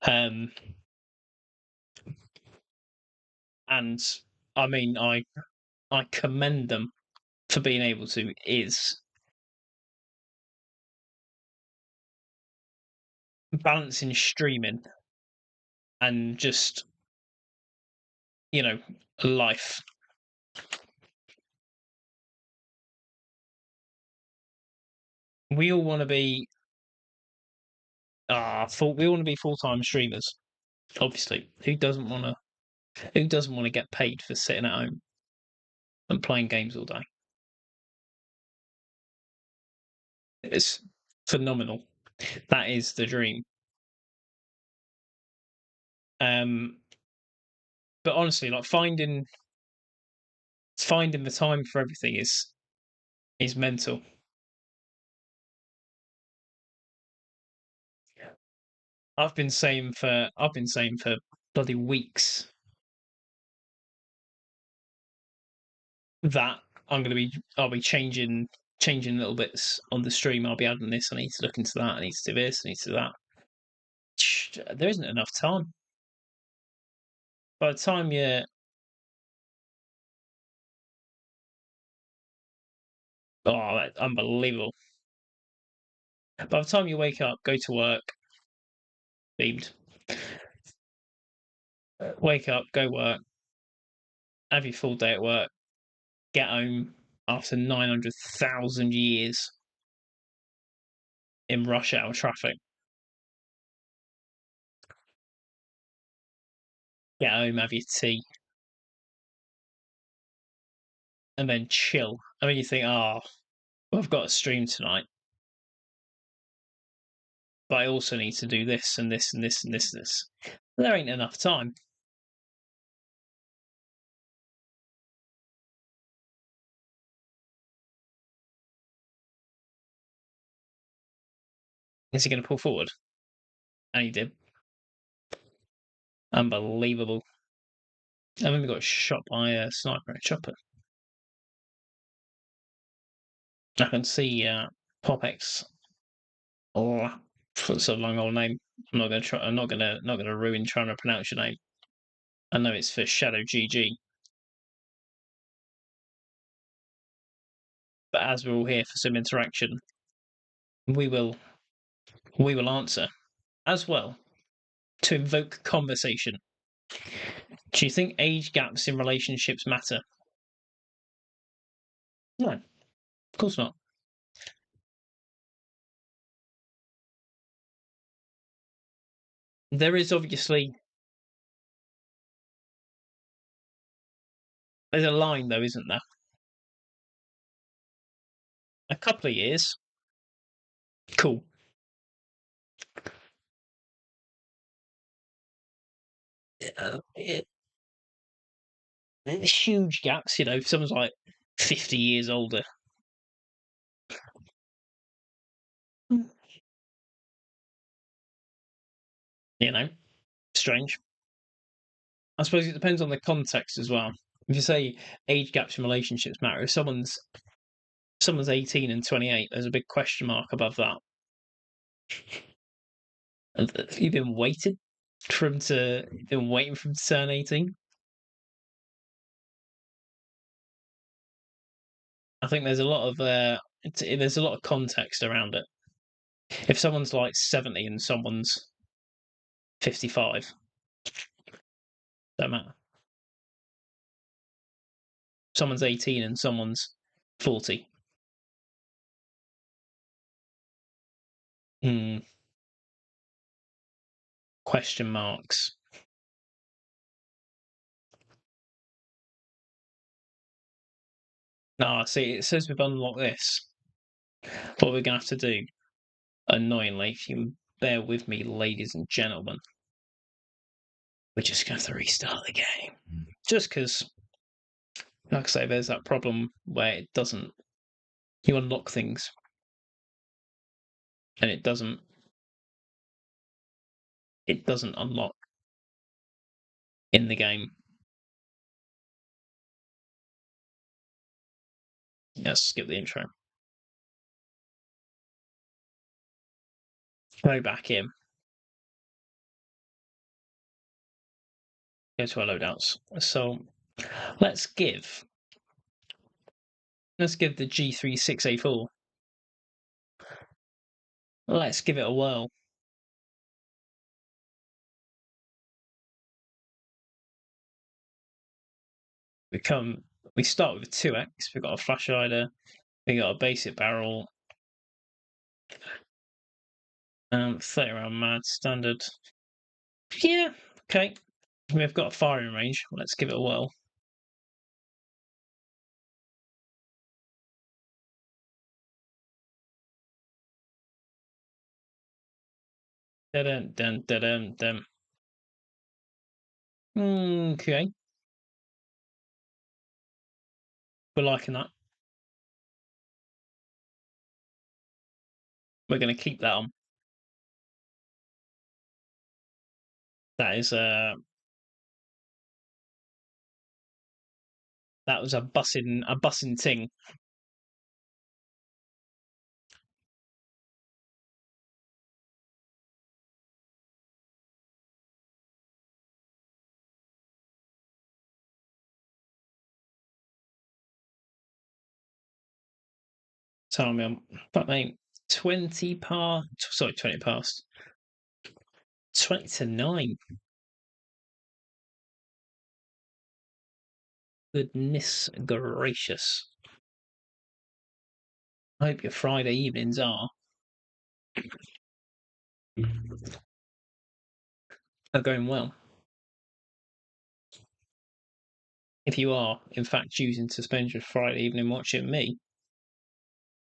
Um and I mean I commend them for being able to, is balancing streaming and just, life. We all want to be we want to be full-time streamers, obviously. Who doesn't want to get paid for sitting at home and playing games all day? It's phenomenal. That is the dream. Um, but honestly, like finding the time for everything is mental. I've been saying for bloody weeks that I'll be changing little bits on the stream. I'll be adding this. I need to look into that. I need to do this. I need to do that. There isn't enough time. By the time you're Oh, that's unbelievable. By the time you wake up, go to work, beamed. Wake up, go work, have your full day at work, get home after 900,000 years in rush hour traffic. Get home, have your tea, and then chill. I mean, you think, oh, well, I've got a stream tonight, but I also need to do this and this and this and this and this. There ain't enough time. Is he going to pull forward? And he did. Unbelievable. I mean, we got shot by a sniper and a chopper. I can see Popex. Oh, it's a long old name. I'm not gonna try. I'm not gonna ruin trying to pronounce your name. I know it's for Shadow GG, but as we're all here for some interaction, we will answer as well to invoke conversation. Do you think age gaps in relationships matter? No, of course not. There is obviously there's a line though, isn't there? A couple of years, cool. It, huge gaps, you know. If someone's like 50 years older, you know, strange. I suppose it depends on the context as well. If you say age gaps in relationships matter, if someone's 18 and 28, there's a big question mark above that. Have you been waiting been waiting for him to turn 18? I think there's a lot of context around it. If someone's like 70 and someone's 55, don't matter. Someone's 18 and someone's 40. Hmm. Question marks. No, see, it says we've unlocked this. What we're gonna have to do, annoyingly, if you bear with me, ladies and gentlemen, we're just gonna have to restart the game. Just because, like I say, there's that problem where it doesn't. You unlock things, and it doesn't. It doesn't unlock in the game. Let's skip the intro. Go back in. Go to our loadouts. So let's give the G36A4. Let's give it a whirl. We start with a 2x. We've got a flash hider. We got a basic barrel. 30 round mad standard. Yeah, okay. We've got a firing range. Let's give it a whirl. Dun dun dun dun dun. Okay. We're liking that. We're going to keep that on. That is that was a bussing ting. Tell me, fuck me, 20 past. Sorry, 20 past. 20 to 9. Goodness gracious. I hope your Friday evenings are going well. If you are, in fact, choosing to spend your Friday evening watching me,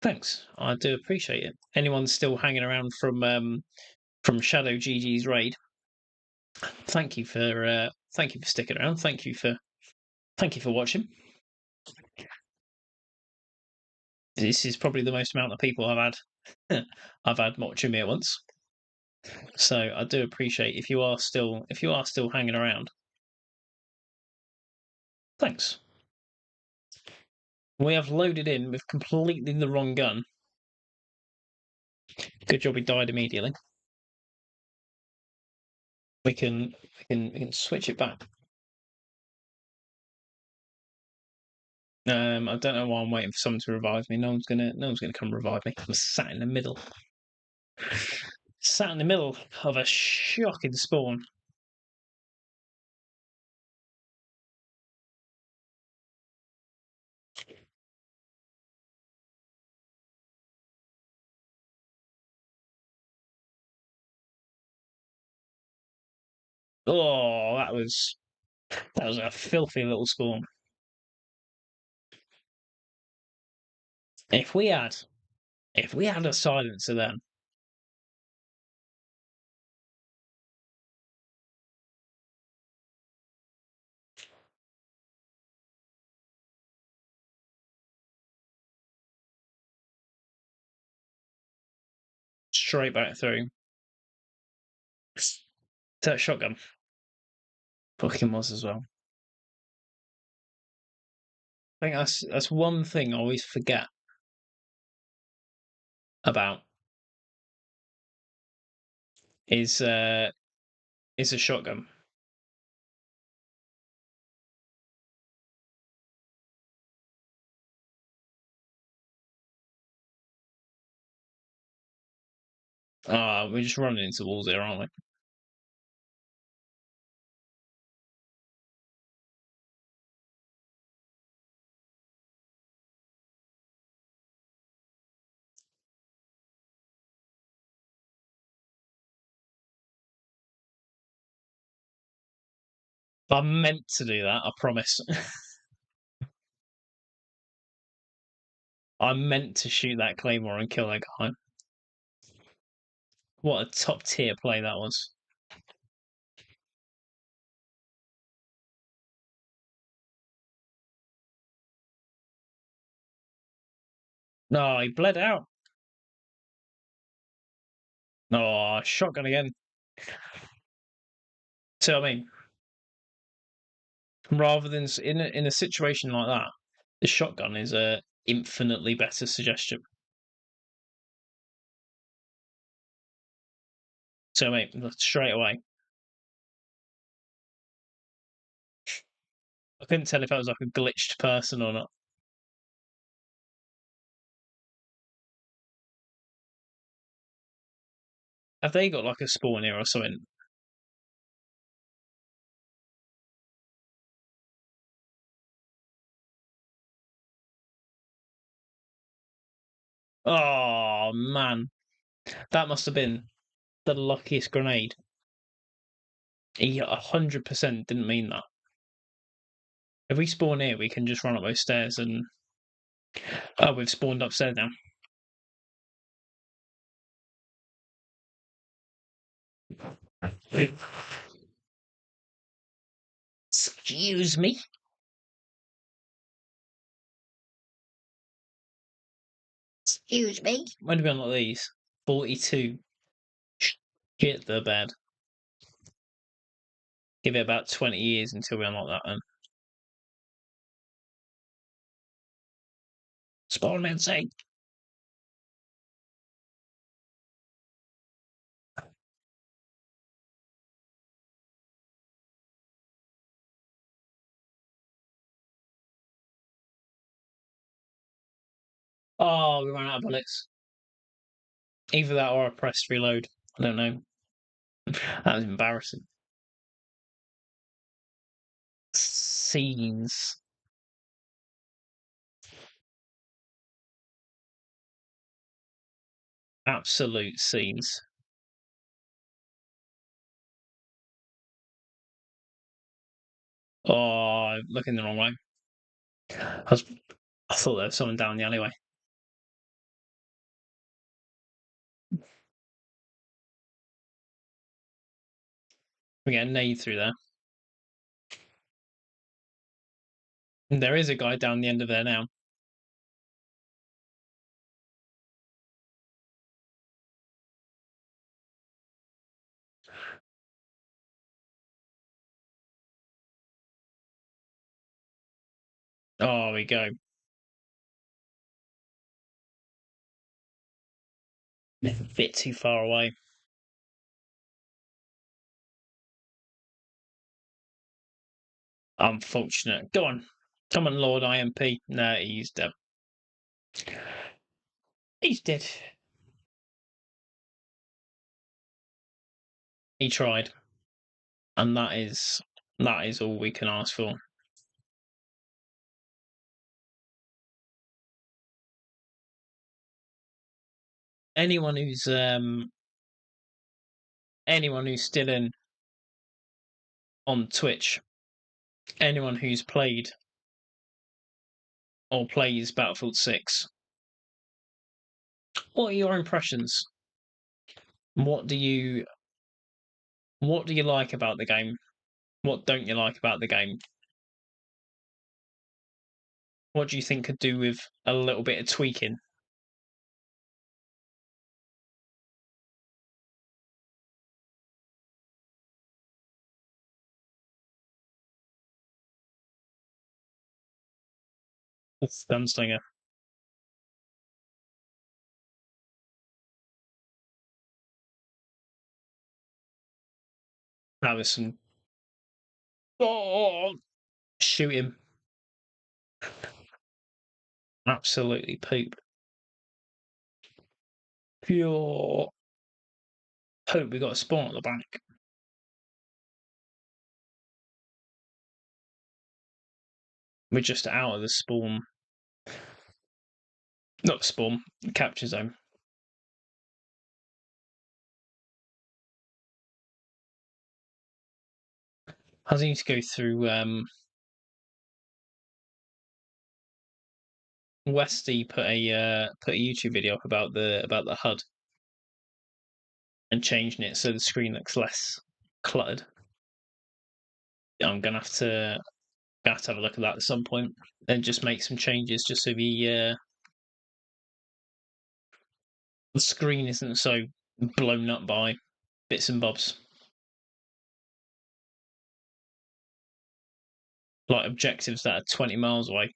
thanks. I do appreciate it. Anyone still hanging around from Shadow GG's raid? Thank you for sticking around. Thank you for watching. This is probably the most amount of people I've had I've had much of me at once. So I do appreciate if you are still hanging around. Thanks. We have loaded in with completely the wrong gun. Good job we died immediately. We can switch it back. I don't know why I'm waiting for someone to revive me. No one's gonna come revive me. I'm sat in the middle. Sat in the middle of a shocking spawn. Oh, that was a filthy little spawn. If we had if we had a silencer then, straight back through. That shotgun. Fucking was as well. I think that's one thing I always forget about is uh is a shotgun. Ah, we're just running into walls here, aren't we? I meant to do that, I promise. I meant to shoot that claymore and kill that guy. What a top tier play that was. No, he bled out. No, shotgun again. So I mean, rather than in a situation like that, the shotgun is a infinitely better suggestion. So mate, straight away, I couldn't tell if I was like a glitched person or not. Have they got like a spawn here or something? Oh man, that must have been the luckiest grenade. He 100% didn't mean that. If we spawn here, we can just run up those stairs and oh, we've spawned upstairs now. Excuse me. Excuse me. When do we unlock these? 42. Shit the bed. Give it about 20 years until we unlock that then. Spawn man say. Oh, we ran out of bullets. Either that or I pressed reload. I don't know. That was embarrassing. Scenes. Absolute scenes. Oh, I'm looking the wrong way. I, I thought there was someone down the alleyway. We get a nade through there. And there is a guy down the end of there now. Oh, we go. A bit too far away. Unfortunate. Go on. Come on, Lord IMP. No, he's dead. He's dead. He tried. And that is all we can ask for. Anyone who's still in on Twitch, anyone who's played or plays Battlefield 6, what are your impressions? What do you what do you like about the game? What don't you like about the game? What do you think could do with a little bit of tweaking? Gunslinger. That was some. Oh, shoot him! Absolutely poop. Pure hope we got a spawn at the back. We're just out of the spawn. Not spawn, capture zone. I need to go through. Westy put a YouTube video up about the HUD and changing it so the screen looks less cluttered. I'm gonna have to have a look at that at some point and just make some changes just so the screen isn't so blown up by bits and bobs. Like objectives that are 20 miles away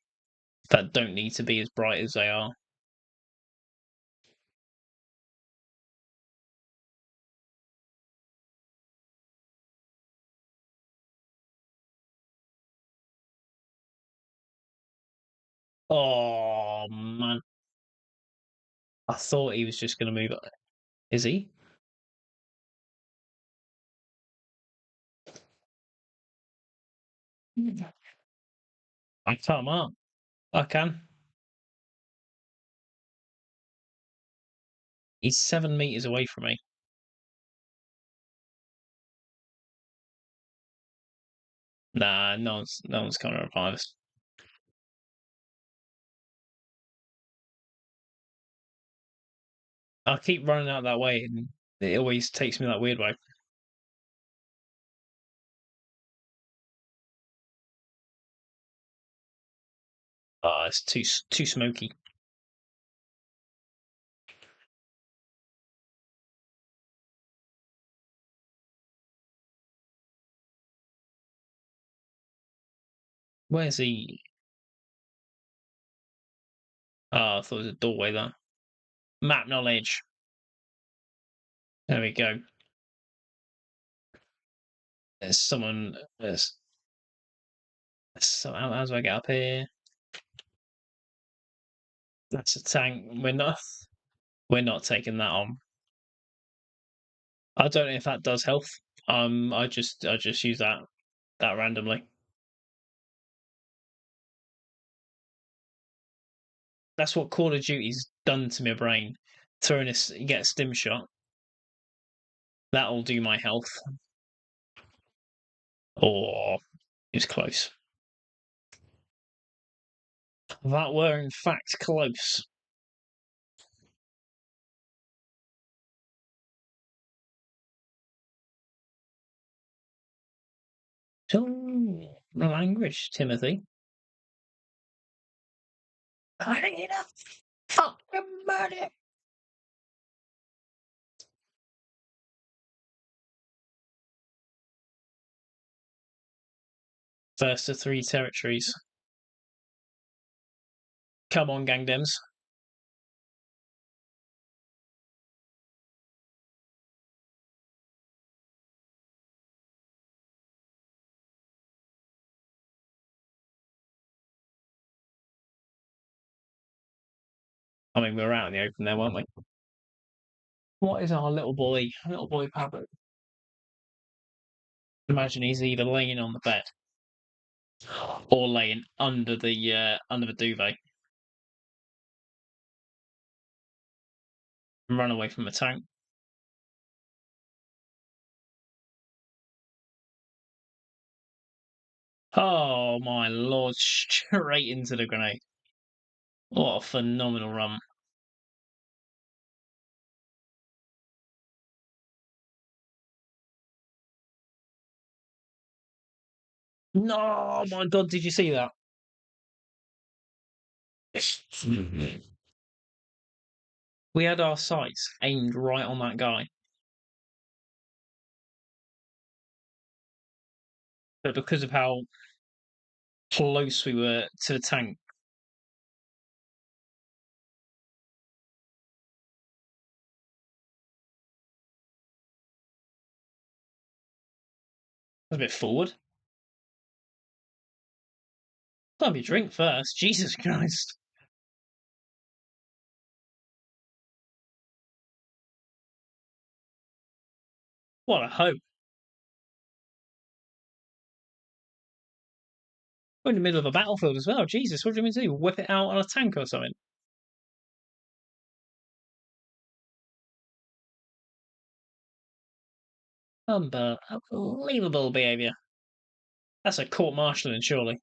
that don't need to be as bright as they are. Oh man. I thought he was just gonna move it. Is he? I can't mark. I can. He's 7 meters away from me. Nah, no one's gonna revive us. I keep running out that way, and it always takes me that weird way. It's too smoky. Where's he? Oh, I thought it was a doorway there. Map knowledge. There we go. There's someone. So how do I get up here? That's a tank. We're not taking that on. I don't know if that does health. I just use that randomly. That's what Call of Duty's done to my brain. Get a stim shot. That'll do my health. Or it's close. That were in fact close. Oh, the language, Timothy. I need a fucking money. First of three territories. Come on, Gangdems. I mean, we were out in the open there, weren't we? What is our little boy? Little boy Pablo. Imagine he's either laying on the bed or laying under the duvet and run away from the tank. Oh my lord! Straight into the grenade. What a phenomenal run! No, my god! Did you see that? We had our sights aimed right on that guy, but because of how close we were to the tank, a bit forward. Have your drink first. Jesus Christ! What a hope. We're in the middle of a battlefield as well. Jesus, what do you mean to do? Whip it out on a tank or something? Unbelievable behaviour. That's a court martialing, surely.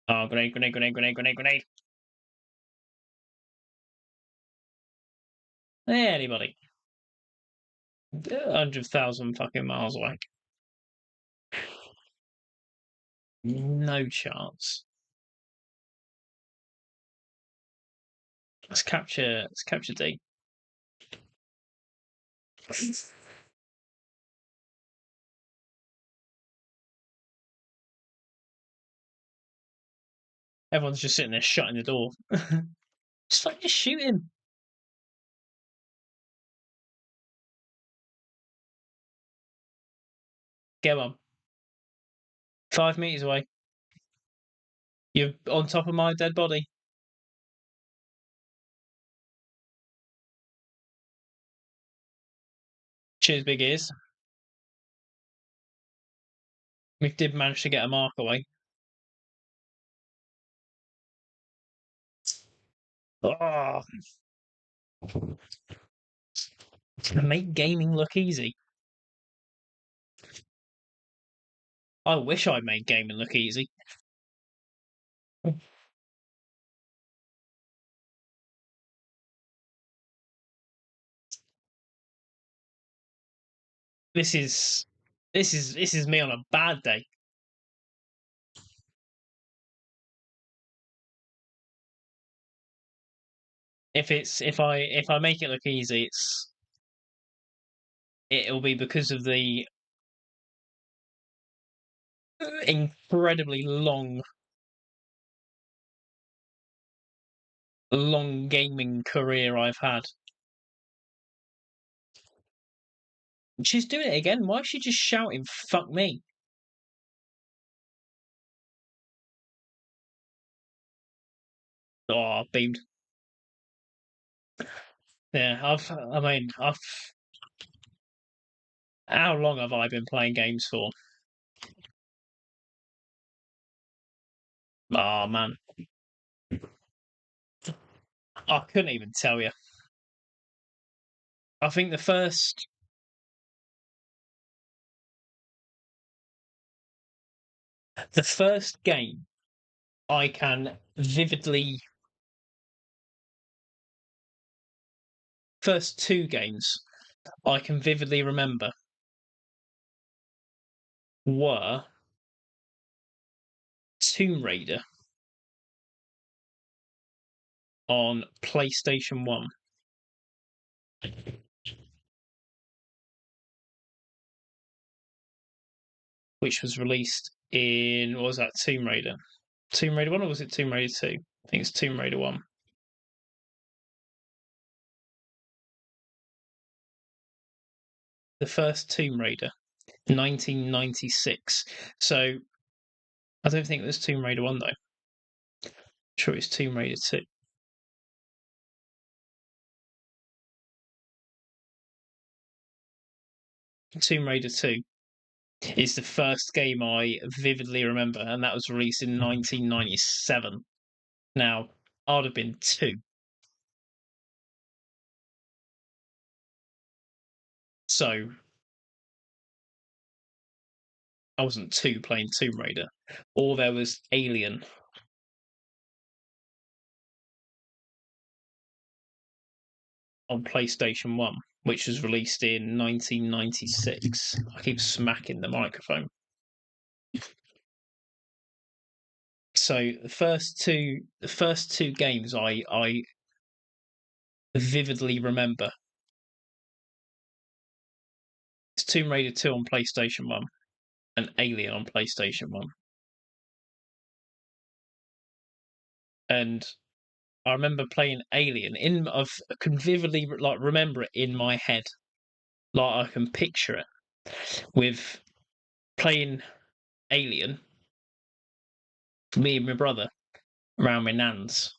Oh, grenade, grenade, grenade, grenade, grenade, grenade. Anybody. 100,000 fucking miles away. No chance. Let's capture D. Everyone's just sitting there shutting the door. Just shoot him. Go on. 5 meters away. You're on top of my dead body. Cheers, big ears. We did manage to get a mark away. Oh, make gaming look easy. I wish I made gaming look easy. This is this is me on a bad day. If I make it look easy, it'll be because of the incredibly long gaming career I've had. She's doing it again. Why is she just shouting "fuck me"? Oh, beamed. Yeah, I mean, I've. How long have I been playing games for? Oh man, I couldn't even tell you. I think the first game I can vividly first two games I can vividly remember were Tomb Raider on PlayStation 1, which was released in, what was that, Tomb Raider? Tomb Raider 1 or was it Tomb Raider 2? I think it's Tomb Raider 1. The first Tomb Raider, 1996. So I don't think it was Tomb Raider 1 though. I'm sure it's Tomb Raider 2. Tomb Raider 2 is the first game I vividly remember, and that was released in 1997. Now, I'd have been two. So I wasn't two playing Tomb Raider. Or there was Alien on PlayStation 1, which was released in 1996. I keep smacking the microphone. So the first two games I vividly remember. It's Tomb Raider 2 on PlayStation 1 and Alien on PlayStation 1. And I remember playing Alien I can vividly like remember it in my head. Like I can picture it with playing Alien, me and my brother around my nan's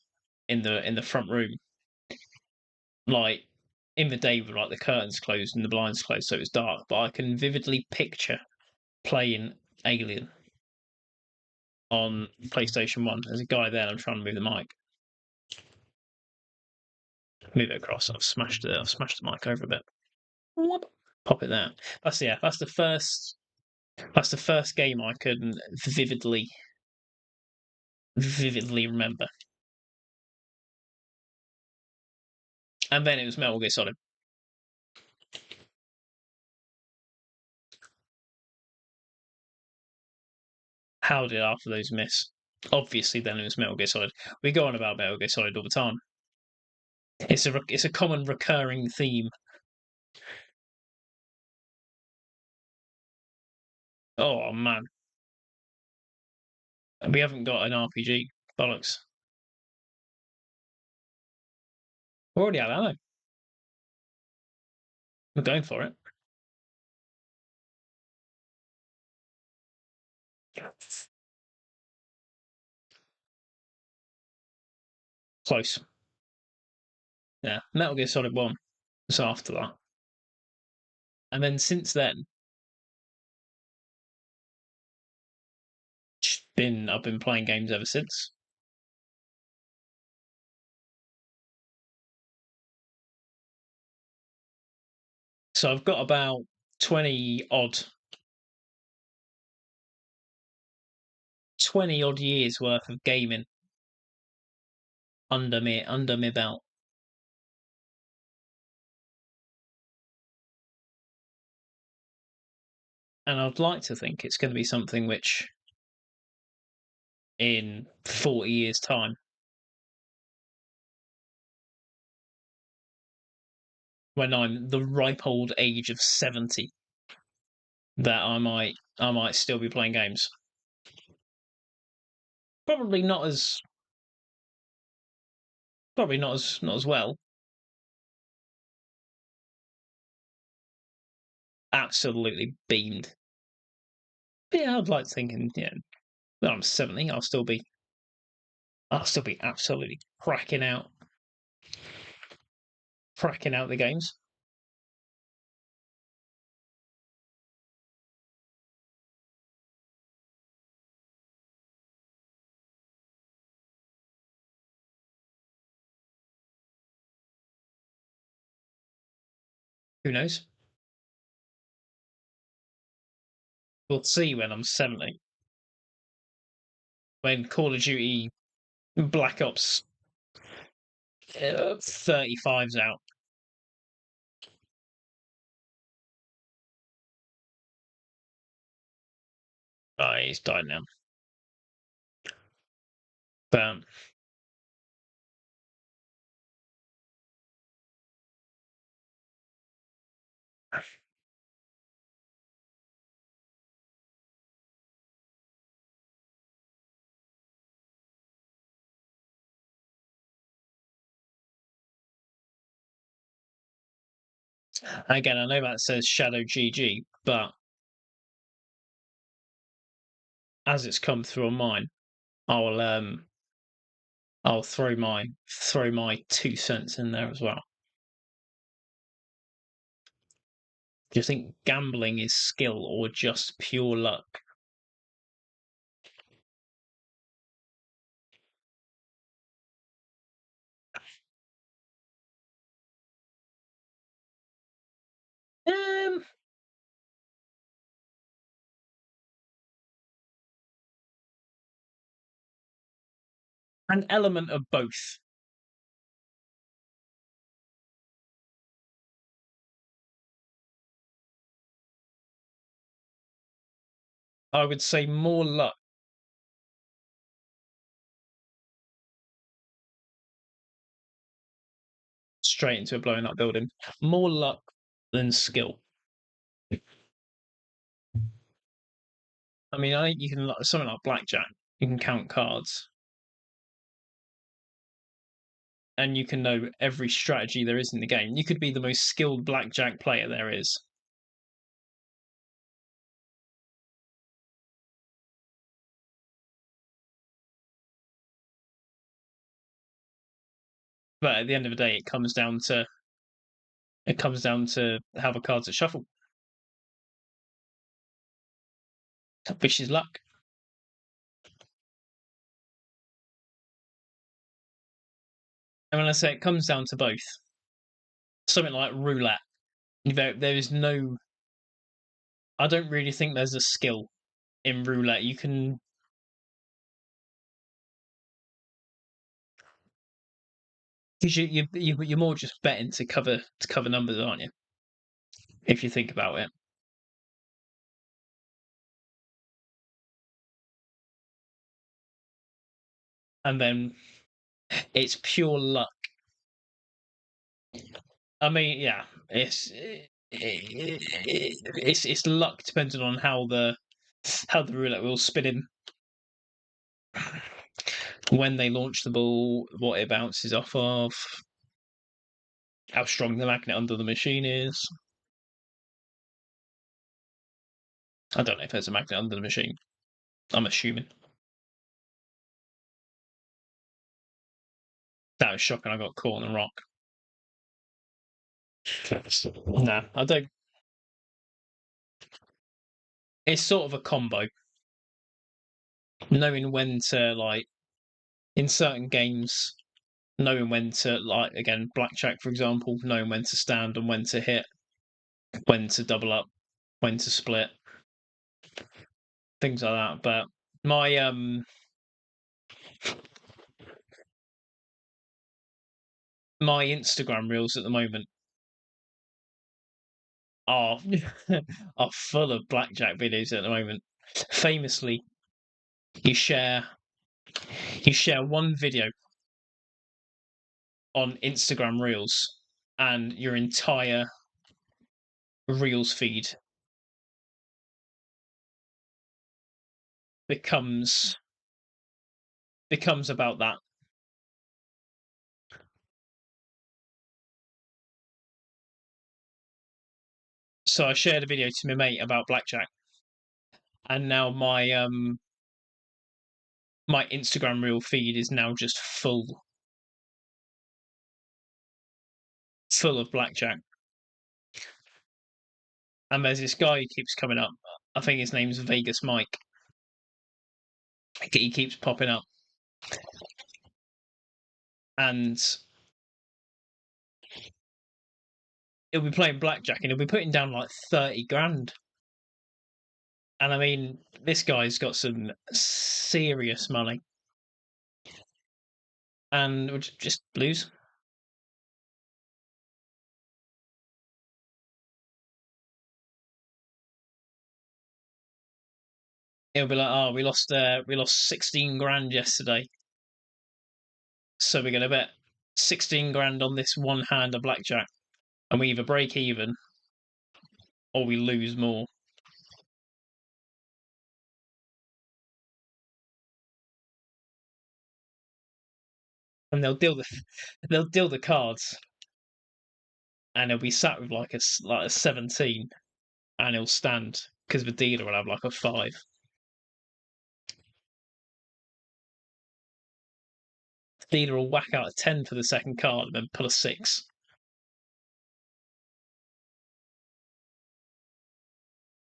in the front room. Like in the day with like the curtains closed and the blinds closed, so it was dark. But I can vividly picture playing Alien on PlayStation 1. There's a guy there, and I'm trying to move the mic. Move it across. I've smashed it. I've smashed the mic over a bit. Pop it there. That's the first. That's the first game I can vividly remember. And then it was Metal Gear Solid. How did after those miss? Obviously, then it was Metal Gear Solid. We go on about Metal Gear Solid all the time. It's a common recurring theme. Oh man, we haven't got an RPG. Bollocks. We already have ammo. We're going for it. Close. Yeah, Metal Gear Solid 1 was after that. And then since then, I've been playing games ever since. So I've got about 20 odd years worth of gaming under me belt. And I'd like to think it's going to be something which in 40 years' time, when I'm the ripe old age of 70, that I might still be playing games. Probably not as well. Absolutely beamed. But yeah, I'd like to think when I'm 70, I'll still be absolutely cracking out the games. Who knows? We'll see when I'm 70. When Call of Duty Black Ops 35's out. Oh, he's died now. But Again, I know that says Shadow GG, but as it's come through on mine, I'll um I'll throw my 2 cents in there as well. Do you think gambling is skill or just pure luck? Um, an element of both. I would say more luck straight into a blowing up building. More luck than skill. I mean, I think you can something like blackjack. You can count cards, and you can know every strategy there is in the game. You could be the most skilled blackjack player there is, but at the end of the day, it comes down to how the cards are shuffled, which is luck. And when I say it comes down to both, something like roulette, there is no. I don't really think there's a skill in roulette. You can because you're more just betting to cover numbers, aren't you? If you think about it, and then it's pure luck. I mean, yeah, it's luck depending on how the roulette wheel's spinning, when they launch the ball, what it bounces off of, how strong the magnet under the machine is. I don't know if there's a magnet under the machine. I'm assuming. That was shocking. I got caught on a rock. Nah, I don't. It's sort of a combo, knowing when to in certain games, knowing when to again blackjack for example, knowing when to stand and when to hit, when to double up, when to split, things like that. But my my Instagram reels at the moment are are full of blackjack videos at the moment. Famously, you share you share one video on Instagram reels, and your entire reels feed becomes becomes about that. So I shared a video to my mate about blackjack, and now my Instagram reel feed is now just full of blackjack. And there's this guy who keeps coming up. I think his name's Vegas Mike. He keeps popping up, and he'll be playing blackjack, and he'll be putting down like 30 grand. And I mean, this guy's got some serious money, and would just lose. He'll be like, "Oh, we lost 16 grand yesterday, so we're gonna bet 16 grand on this one hand of blackjack, and we either break even or we lose more. And they'll deal the cards, and he'll be sat with like a 17, and he'll stand because the dealer will have like a 5. The dealer will whack out a 10 for the second card and then pull a 6.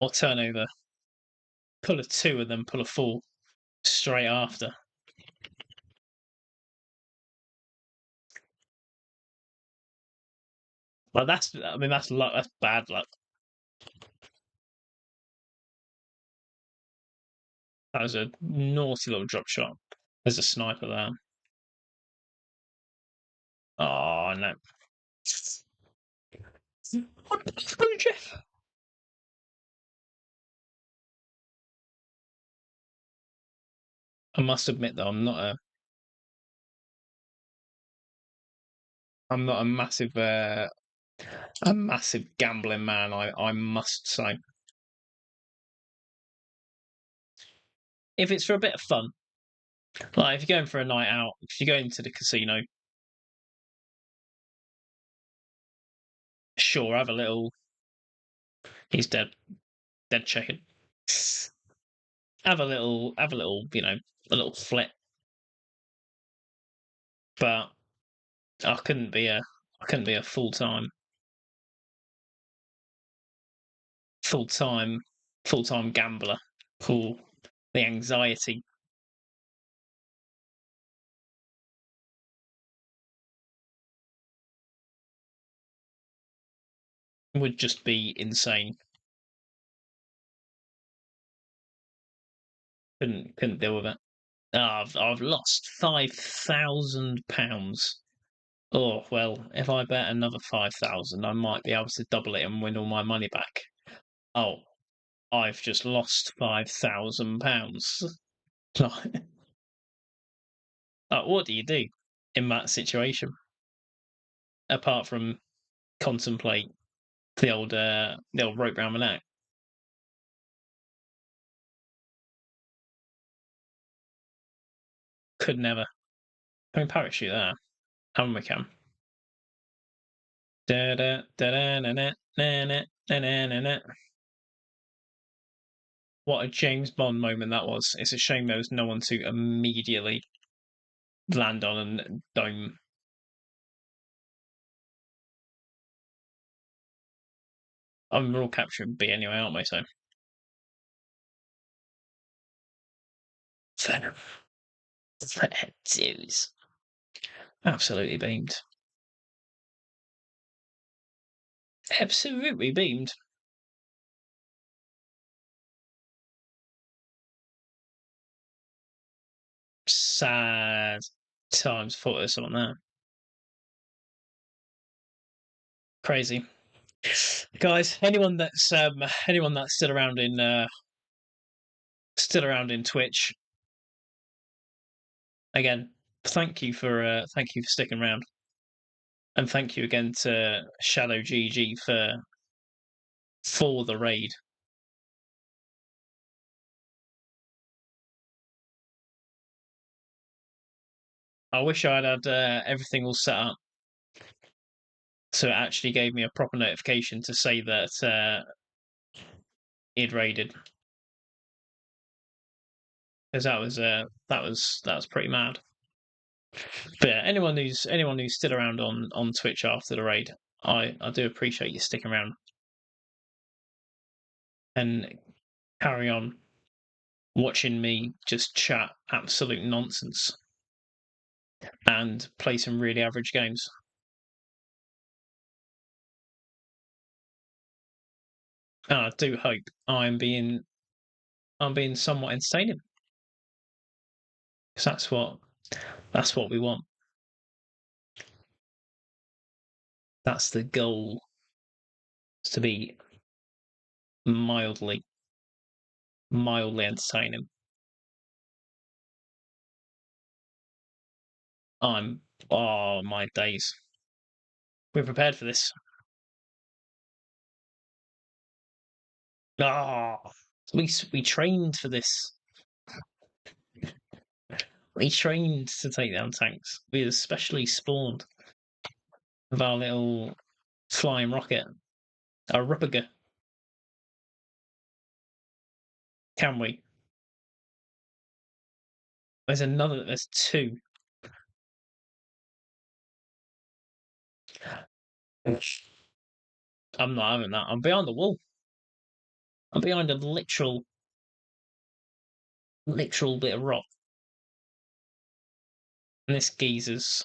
Or turn over, pull a 2 and then pull a 4 straight after. Like that's luck. That's bad luck. That was a naughty little drop shot. There's a sniper there. Oh no! What the Jeff? I must admit though, I'm not a massive gambling man. I must say, if it's for a bit of fun, like if you're going for a night out, if you're going to the casino, sure, have a little. He's dead, dead chicken. Have a little, a little flip. But I couldn't be a full time, full time gambler. Cool. The anxiety would just be insane. Couldn't deal with it. I've lost £5,000. Oh well, if I bet another 5,000, I might be able to double it and win all my money back. Oh, I've just lost £5,000. What do you do in that situation apart from contemplate the old rope round the neck? Could never. I mean, parachute there. And we can. Da da da da na na na na na na na. What a James Bond moment that was. It's a shame there was no one to immediately land on and dome. I mean, we're all capturing B anyway, aren't we? So fair. Fair dues. Absolutely beamed. Absolutely beamed. Sad times for us on that. Crazy. Guys, anyone that's still around in Twitch, again, thank you for sticking around. And thank you again to Shadow GG for the raid. I wish I'd had everything all set up so it actually gave me a proper notification to say that he'd raided, because that was pretty mad. But yeah, anyone who's still around on Twitch after the raid, I do appreciate you sticking around and carry on watching me just chat absolute nonsense and play some really average games. And I do hope I'm being somewhat entertaining, because that's what we want. That's the goal, is to be mildly entertaining. Oh my days. We're prepared for this. Ah, we trained for this. We trained to take down tanks. We especially spawned with our little flying rocket, our Ruppiger. Can we? There's another. There's two. I'm not having that. I'm behind the wall. I'm behind a literal bit of rock. And this geezer's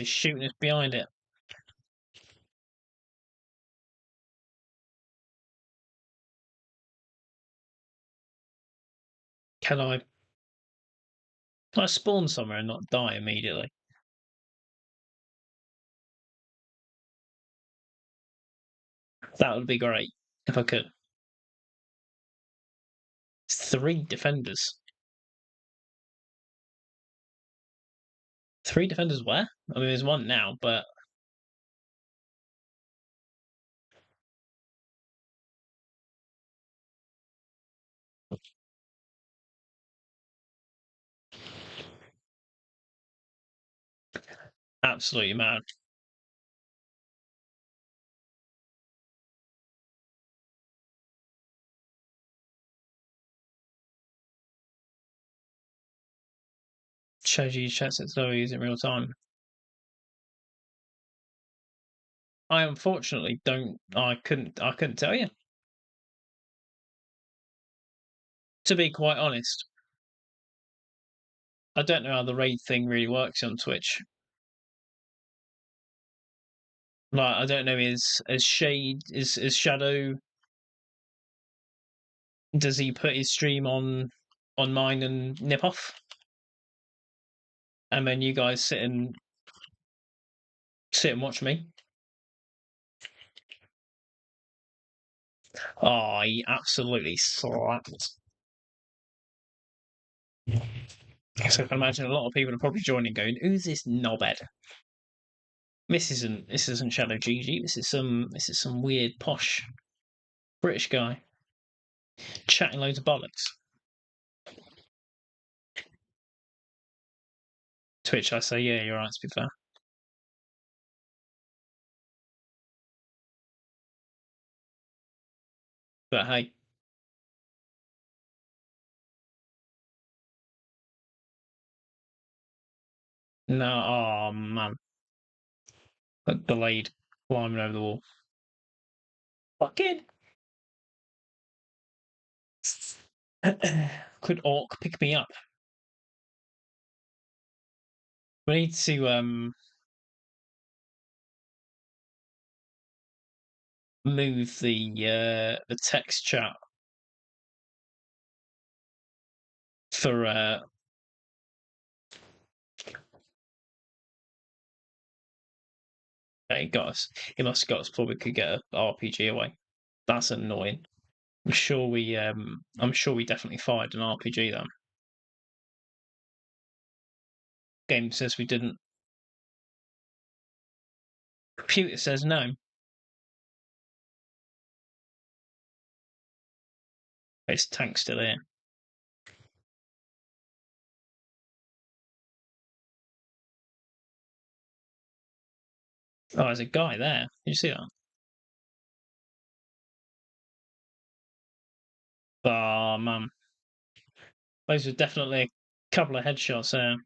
shooting us behind it. Can I? Can I spawn somewhere and not die immediately? That would be great if I could. Three defenders. Three defenders where? I mean, there's one now, but absolutely mad. Shows you chats at slow in real time. I unfortunately don't. I couldn't tell you. To be quite honest, I don't know how the raid thing really works on Twitch. Like, I don't know. Is Shade is Shadow? Does he put his stream on mine and nip off, and then you guys sit and watch me? Oh, he absolutely slapped. So I can imagine a lot of people are probably joining, going, "Who's this knobhead?" This isn't Shadow GG. This is some weird posh British guy chatting loads of bollocks. Twitch, I say, yeah, you're right. To be fair, but hey, no, oh man, got delayed climbing over the wall. Fucking could Orc pick me up? We need to move the text chat for it got us. It must have got us before we could get a RPG away. That's annoying. I'm sure we definitely fired an RPG then. Game says we didn't. Computer says no. It's tank still here. Oh, there's a guy there. Did you see that? Oh man, those were definitely a couple of headshots there.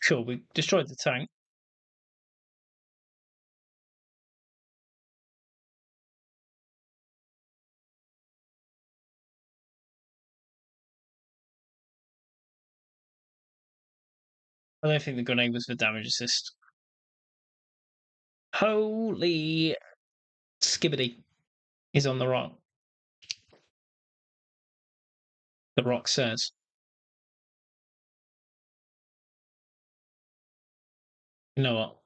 Cool. We destroyed the tank. I don't think the grenade was for damage assist. Holy skibbity! He's on the rock. The rock says, "You know what?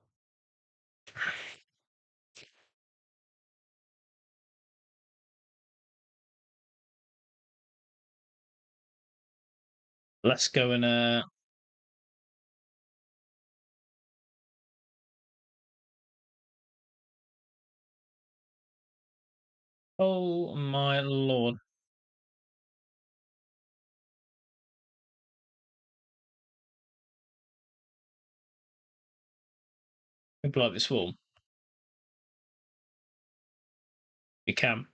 Let's go and Oh my lord. We blow up this wall. We can.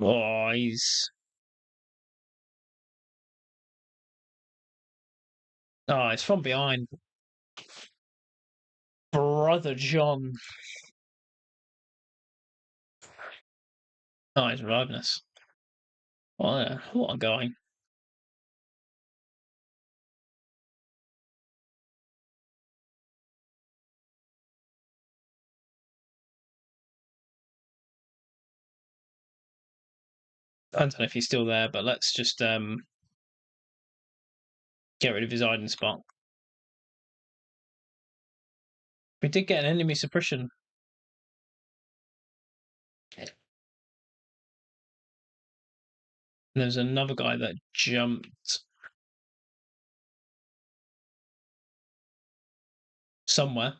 Oh, he's. Oh, it's from behind. Brother John. Oh, he's reviving us. What a guy. I don't know if he's still there, but let's just get rid of his hiding spot. We did get an enemy suppression. There's another guy that jumped somewhere.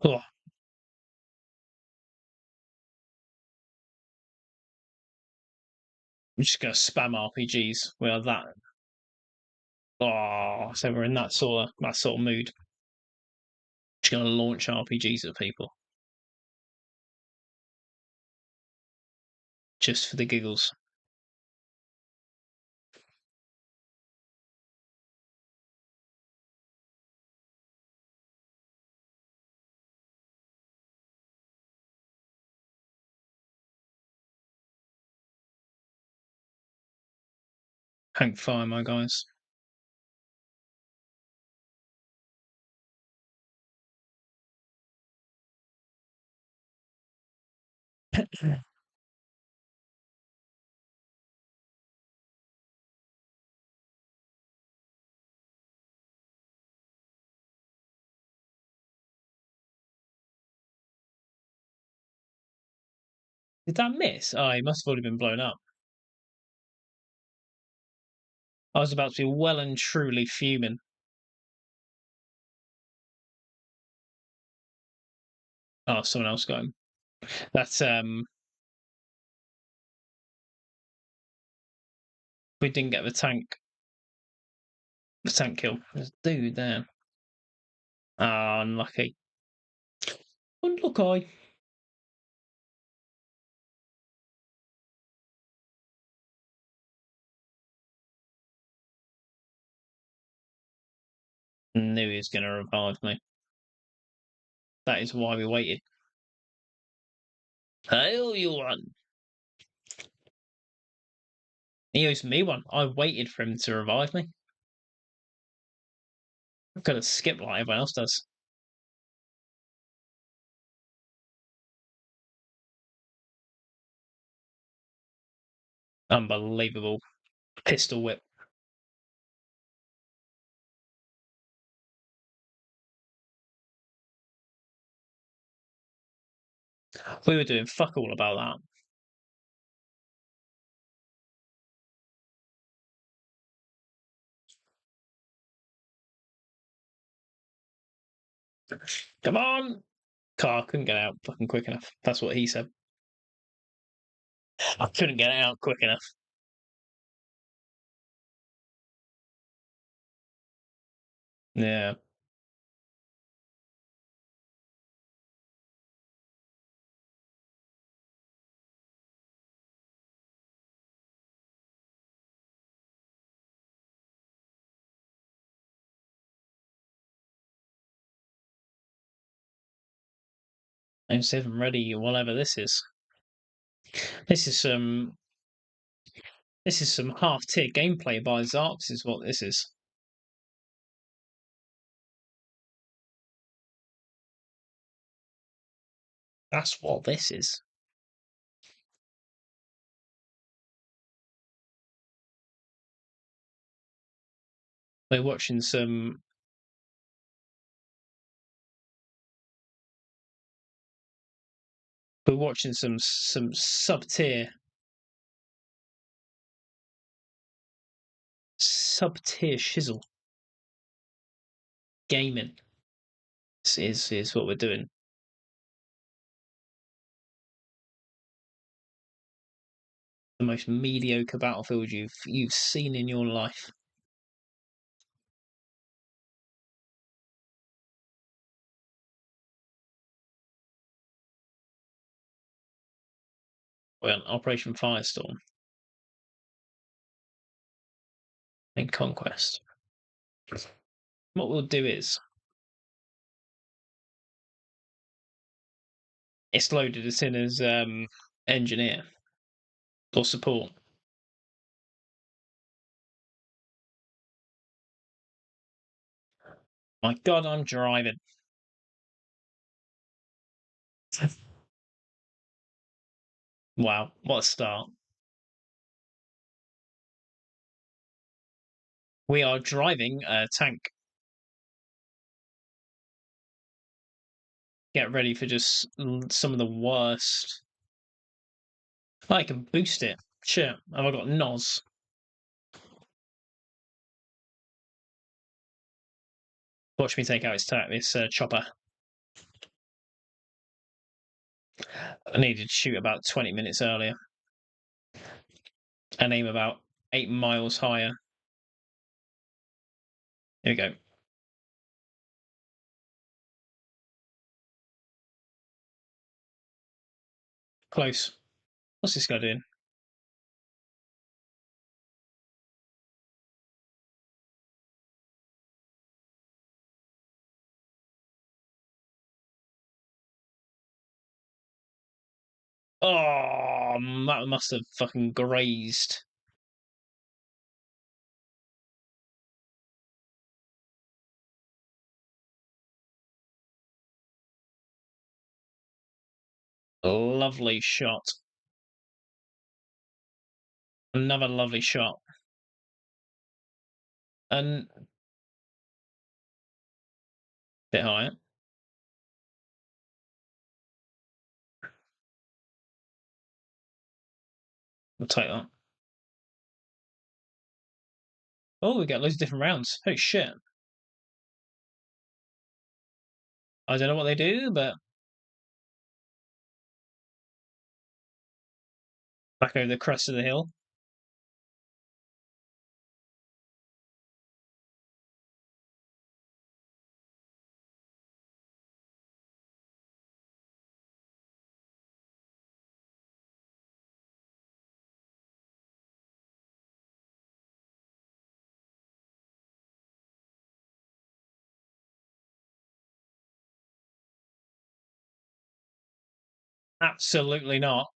Oh, I'm just gonna spam RPGs. We are that. Oh, so we're in that sort of mood. Just gonna launch RPGs at people just for the giggles. Hang fire, my guys. Did that miss? Oh, he must have already been blown up. I was about to be well and truly fuming. Oh, someone else got him. That's we didn't get the tank kill. There's a dude there. Ah, unlucky. Unlucky. Knew he was gonna revive me. That is why we waited. Hail you one. He owes me one. I waited for him to revive me. I could have skipped like everyone else does. Unbelievable. Pistol whip. We were doing fuck all about that. Come on! Car couldn't get out fucking quick enough. That's what he said. I couldn't get it out quick enough. Yeah. I'm seven ready, whatever this is. This is some half tier gameplay by Xarpz is what this is. That's what this is. We're watching some some sub tier shizzle gaming. is what we're doing. The most mediocre battlefield you've seen in your life. Well, Operation Firestorm and Conquest. What we'll do is it's loaded us in as engineer or support. My God, I'm driving. Wow, what a start. We are driving a tank. Get ready for just some of the worst. I can boost it. Shit, have I got NOS? Watch me take out its chopper. I needed to shoot about 20 minutes earlier and aim about 8 miles higher. Here we go. Close. What's this guy doing? Oh, that must have fucking grazed. Lovely shot. Another lovely shot. And a bit higher. We'll take that. Oh, we got loads of different rounds. Holy shit. I don't know what they do, but back over the crest of the hill. Absolutely not.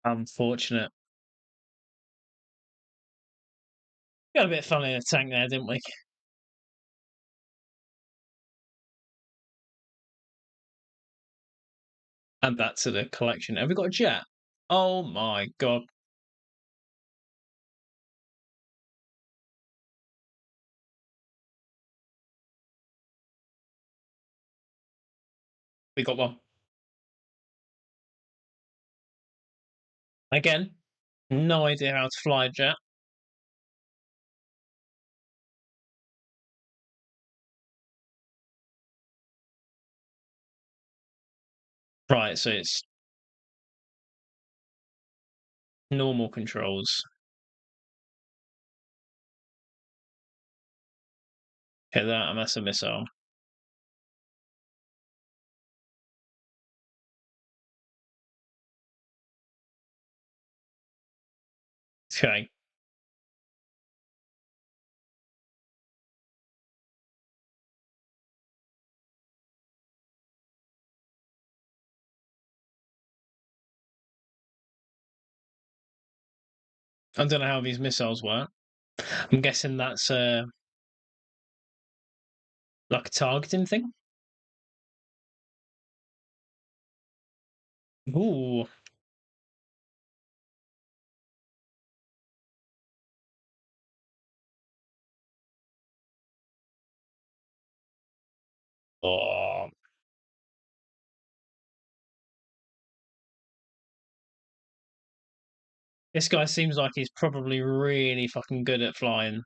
Unfortunate. Got a bit of fun in a tank there, didn't we? Add that to the collection. Have we got a jet? Oh my god. We got one. Again, no idea how to fly a jet. Right, so it's normal controls. Hit that, and that's a missile. Okay. I don't know how these missiles work. I'm guessing that's Like a targeting thing? Ooh. Oh. This guy seems like he's probably really fucking good at flying.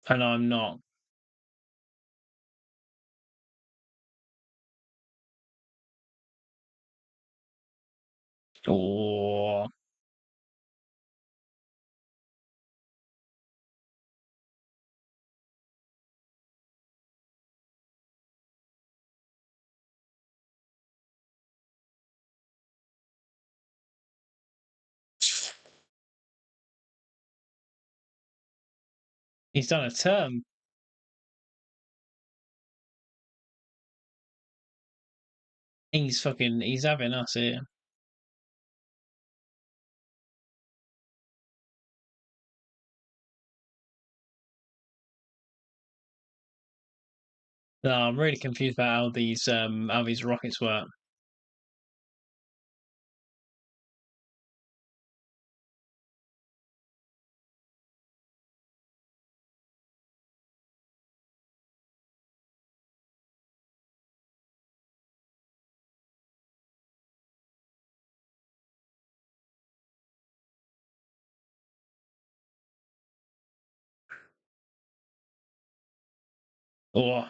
And I'm not. Oh. He's done a term. He's having us here. No, I'm really confused about how these rockets work. Oh,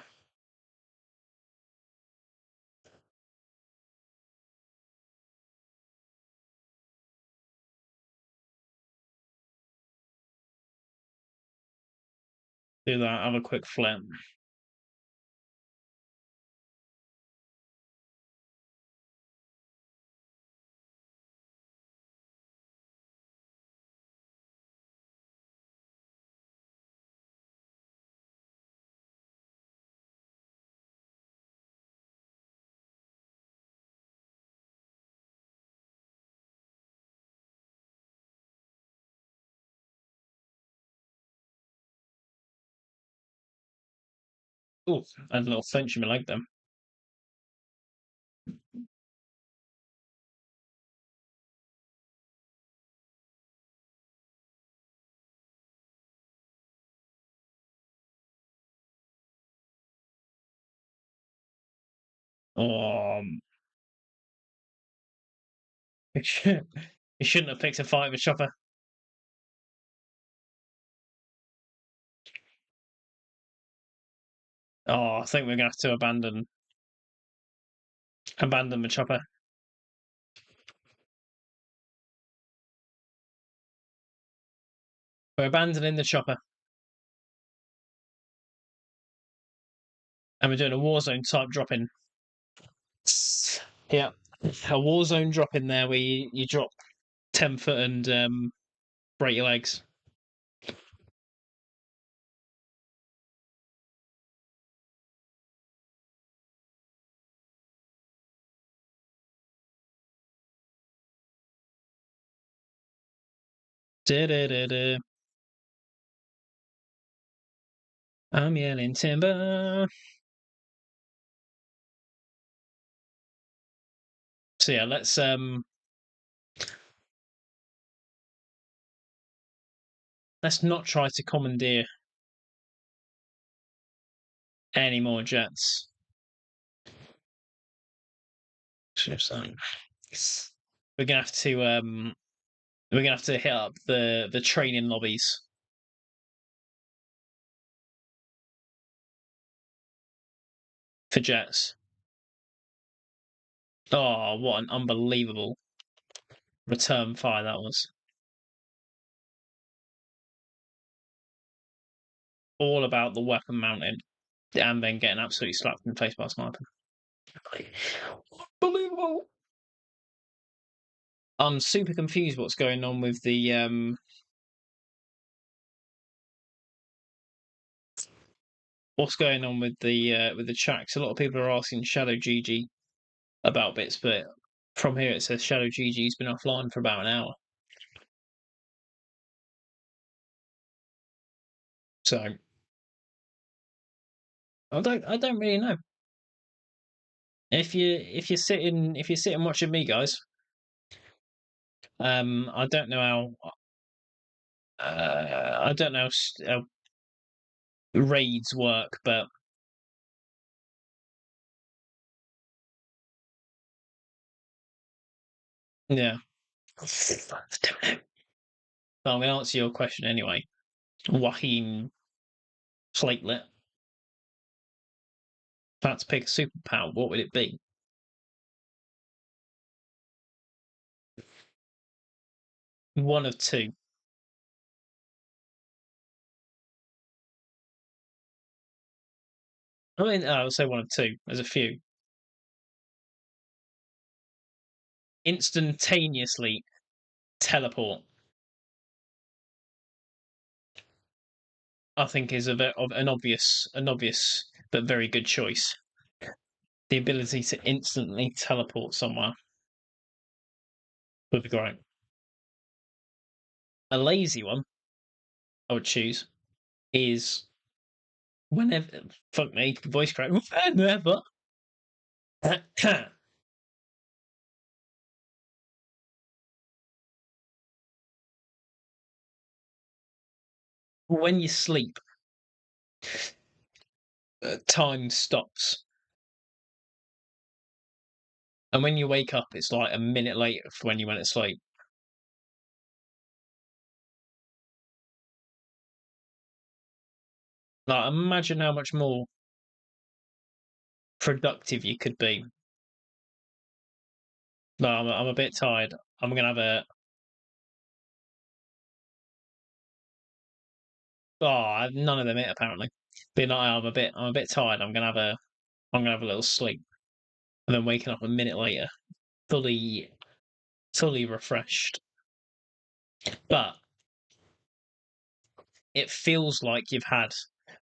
do that. Have a quick flip. Oh, a little flinch in my leg then. Oh, he shouldn't have picked a fight with Chopper. Oh, I think we're gonna have to abandon the Chopper. We're abandoning the Chopper, and we're doing a Warzone type drop in. Yeah, a Warzone drop in there where you drop 10 foot and break your legs. Da-da-da-da. I'm yelling timber. So yeah, let's not try to commandeer any more jets. So we're gonna have to hit up the training lobbies for jets. Oh, what an unbelievable return fire that was! All about the weapon mounting and then getting absolutely slapped in the face by a sniper. Unbelievable! I'm super confused what's going on with the what's going on with the chat. 'Cause a lot of people are asking Shadow GG about bits, but from here it says Shadow GG's been offline for about an hour. So I don't really know. If you're sitting watching me, guys, I don't know I don't know how raids work, but yeah. But I'm going to answer your question anyway. Wahim Platelet. If I had to pick a superpower, what would it be? One of two. I mean, I would say one of two. There's a few. Instantaneously teleport, I think, is of an obvious but very good choice. The ability to instantly teleport somewhere would be great. A lazy one I would choose is whenever. Fuck me, voice crack. Whenever. When you sleep, time stops. And when you wake up, it's like a minute later from when you went to sleep. Like, imagine how much more productive you could be. No, I'm a bit tired. I'm gonna have a. Oh, none of them it apparently. Being like, I'm a bit tired. I'm gonna have a little sleep, and then waking up a minute later, fully, fully refreshed. But it feels like you've had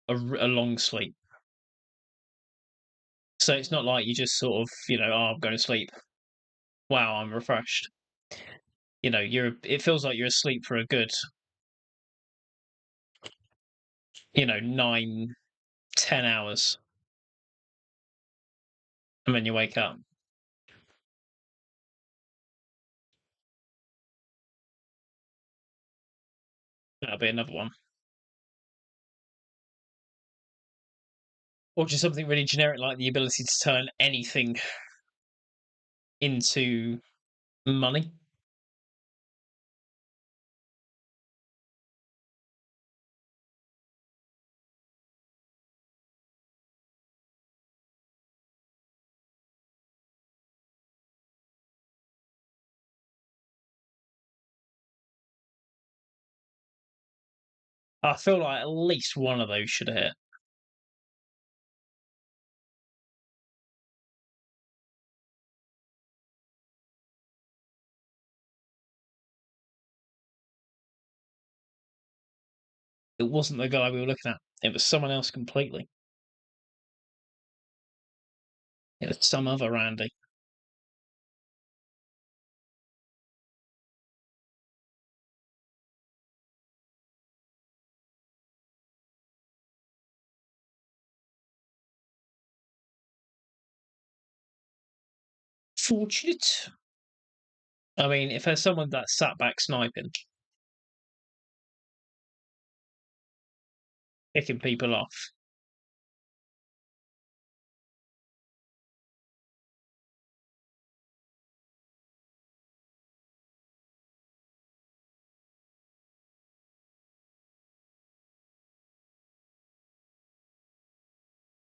a long sleep. So it's not like you just sort of, oh, I'm going to sleep. Wow, I'm refreshed. It feels like you're asleep for a good, 9, 10 hours, and then you wake up. That'll be another one. Or just something really generic like the ability to turn anything into money. I feel like at least one of those should have hit. It wasn't the guy we were looking at. It was someone else completely. It was some other Randy. Fortunate. I mean, if there's someone that sat back sniping, picking people off,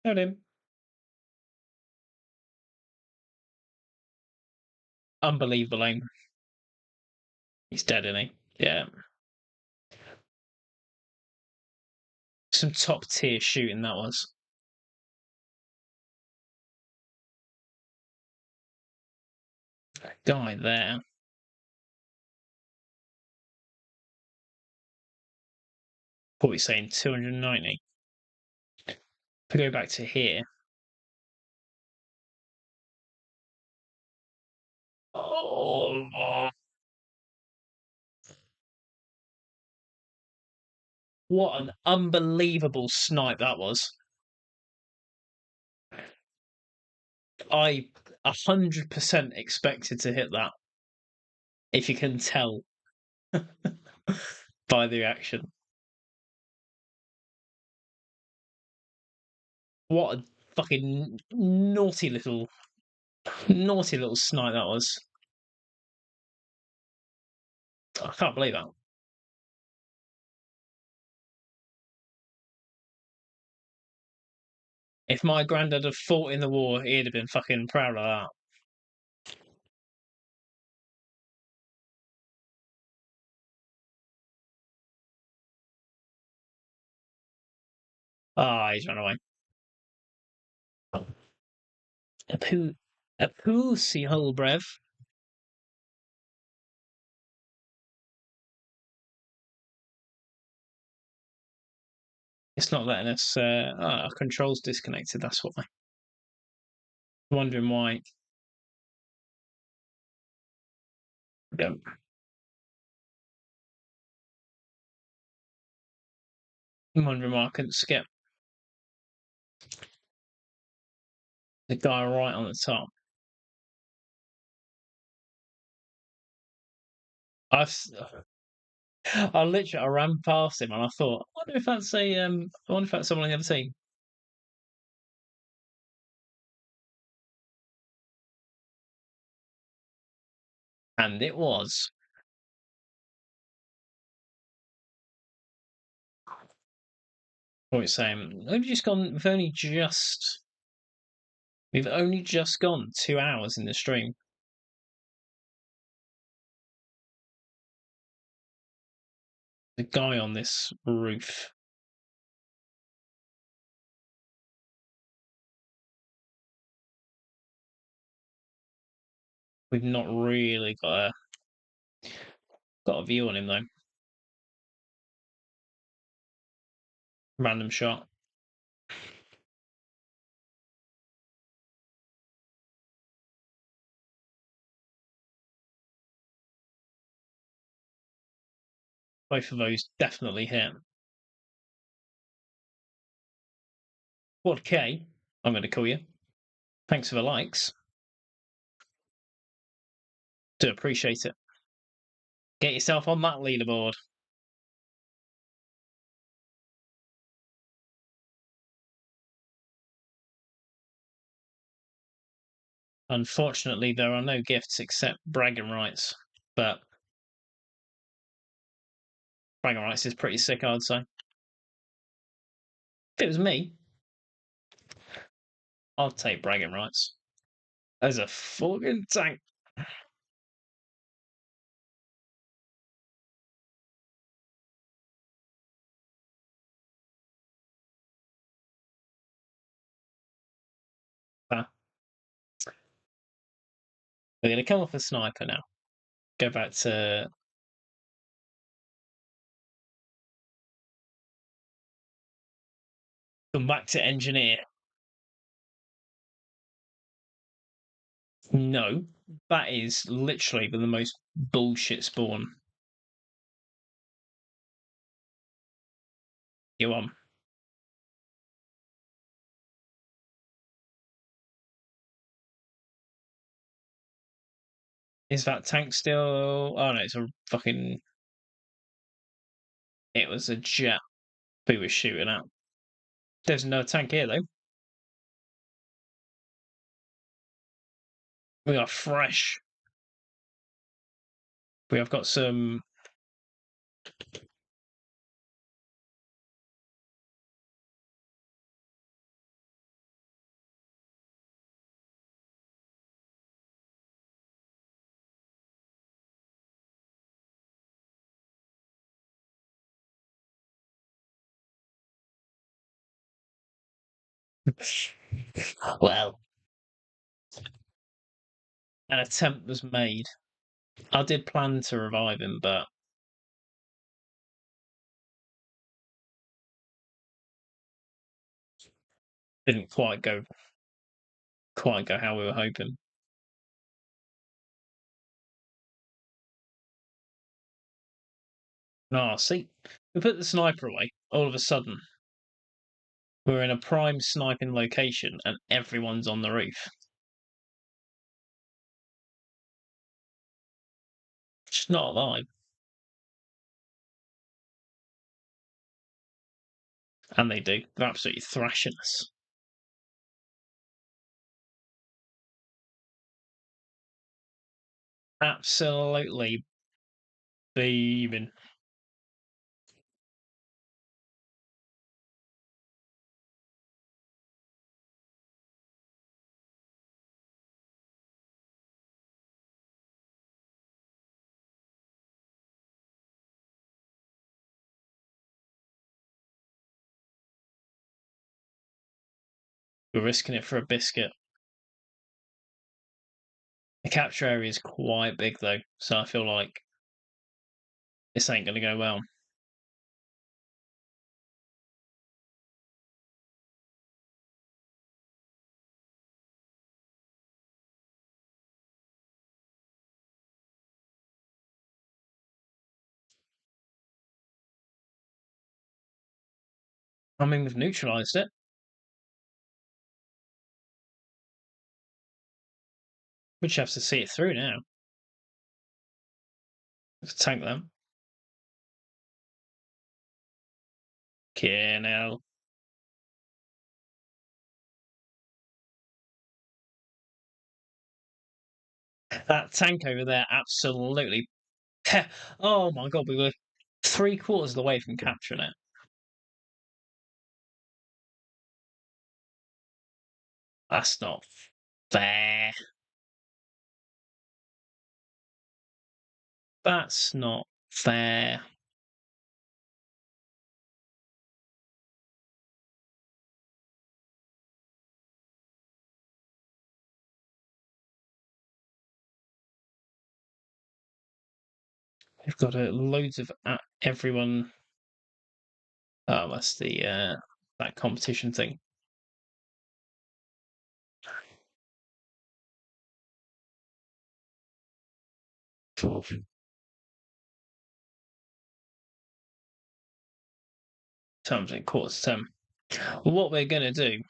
not him. Unbelievable aim. He's dead, isn't he? Yeah. Some top tier shooting that was. Guy there. What are we saying? 290. If we go back to here. Oh, What an unbelievable snipe that was. I 100% expected to hit that, if you can tell by the reaction. What a fucking naughty little snipe that was. I can't believe that. If my granddad had fought in the war, he'd have been fucking proud of that. Ah, he's run away. A poo, a pussy hole, brev. It's not letting us. Our controls disconnected. That's why. Wondering why. Yeah, I'm wondering why I couldn't skip the guy right on the top. I've. I ran past him and I thought, I wonder if that's a. I wonder if that's someone on the other team. And it was. What it's saying. We've just gone. We've only just gone 2 hours in the stream. The guy on this roof. We've not really got a view on him though. Random shot. Both of those definitely hit. What K? I'm going to call you. Thanks for the likes. Do appreciate it. Get yourself on that leaderboard. Unfortunately, there are no gifts except bragging rights, but bragging rights is pretty sick, I'd say. If it was me, I'd take bragging rights. As a fucking tank. Ah, we're going to come off a sniper now. Go back to. Come back to engineer. No, that is literally the most bullshit spawn. You on? Is that tank still? Oh no, it's a fucking. It was a jet we were shooting at. There's no tank here though. We are fresh. We have got some. Well, an attempt was made. I did plan to revive him, but didn't quite go how we were hoping. No, see, We put the sniper away. All of a sudden, we're in a prime sniping location, and everyone's on the roof. It's not alive. And they do. They're absolutely thrashing us. Absolutely beaming. We're risking it for a biscuit. The capture area is quite big though, so I feel like this ain't gonna go well. I mean, we've neutralised it. We just have to see it through now. Let's tank them. Okay, now. That tank over there, absolutely. Oh my god, we were 3/4 of the way from capturing it. That's not fair. That's not fair. We've got loads of everyone. Oh, that's the that competition thing. Times in quarters term. Well, what we're going to do,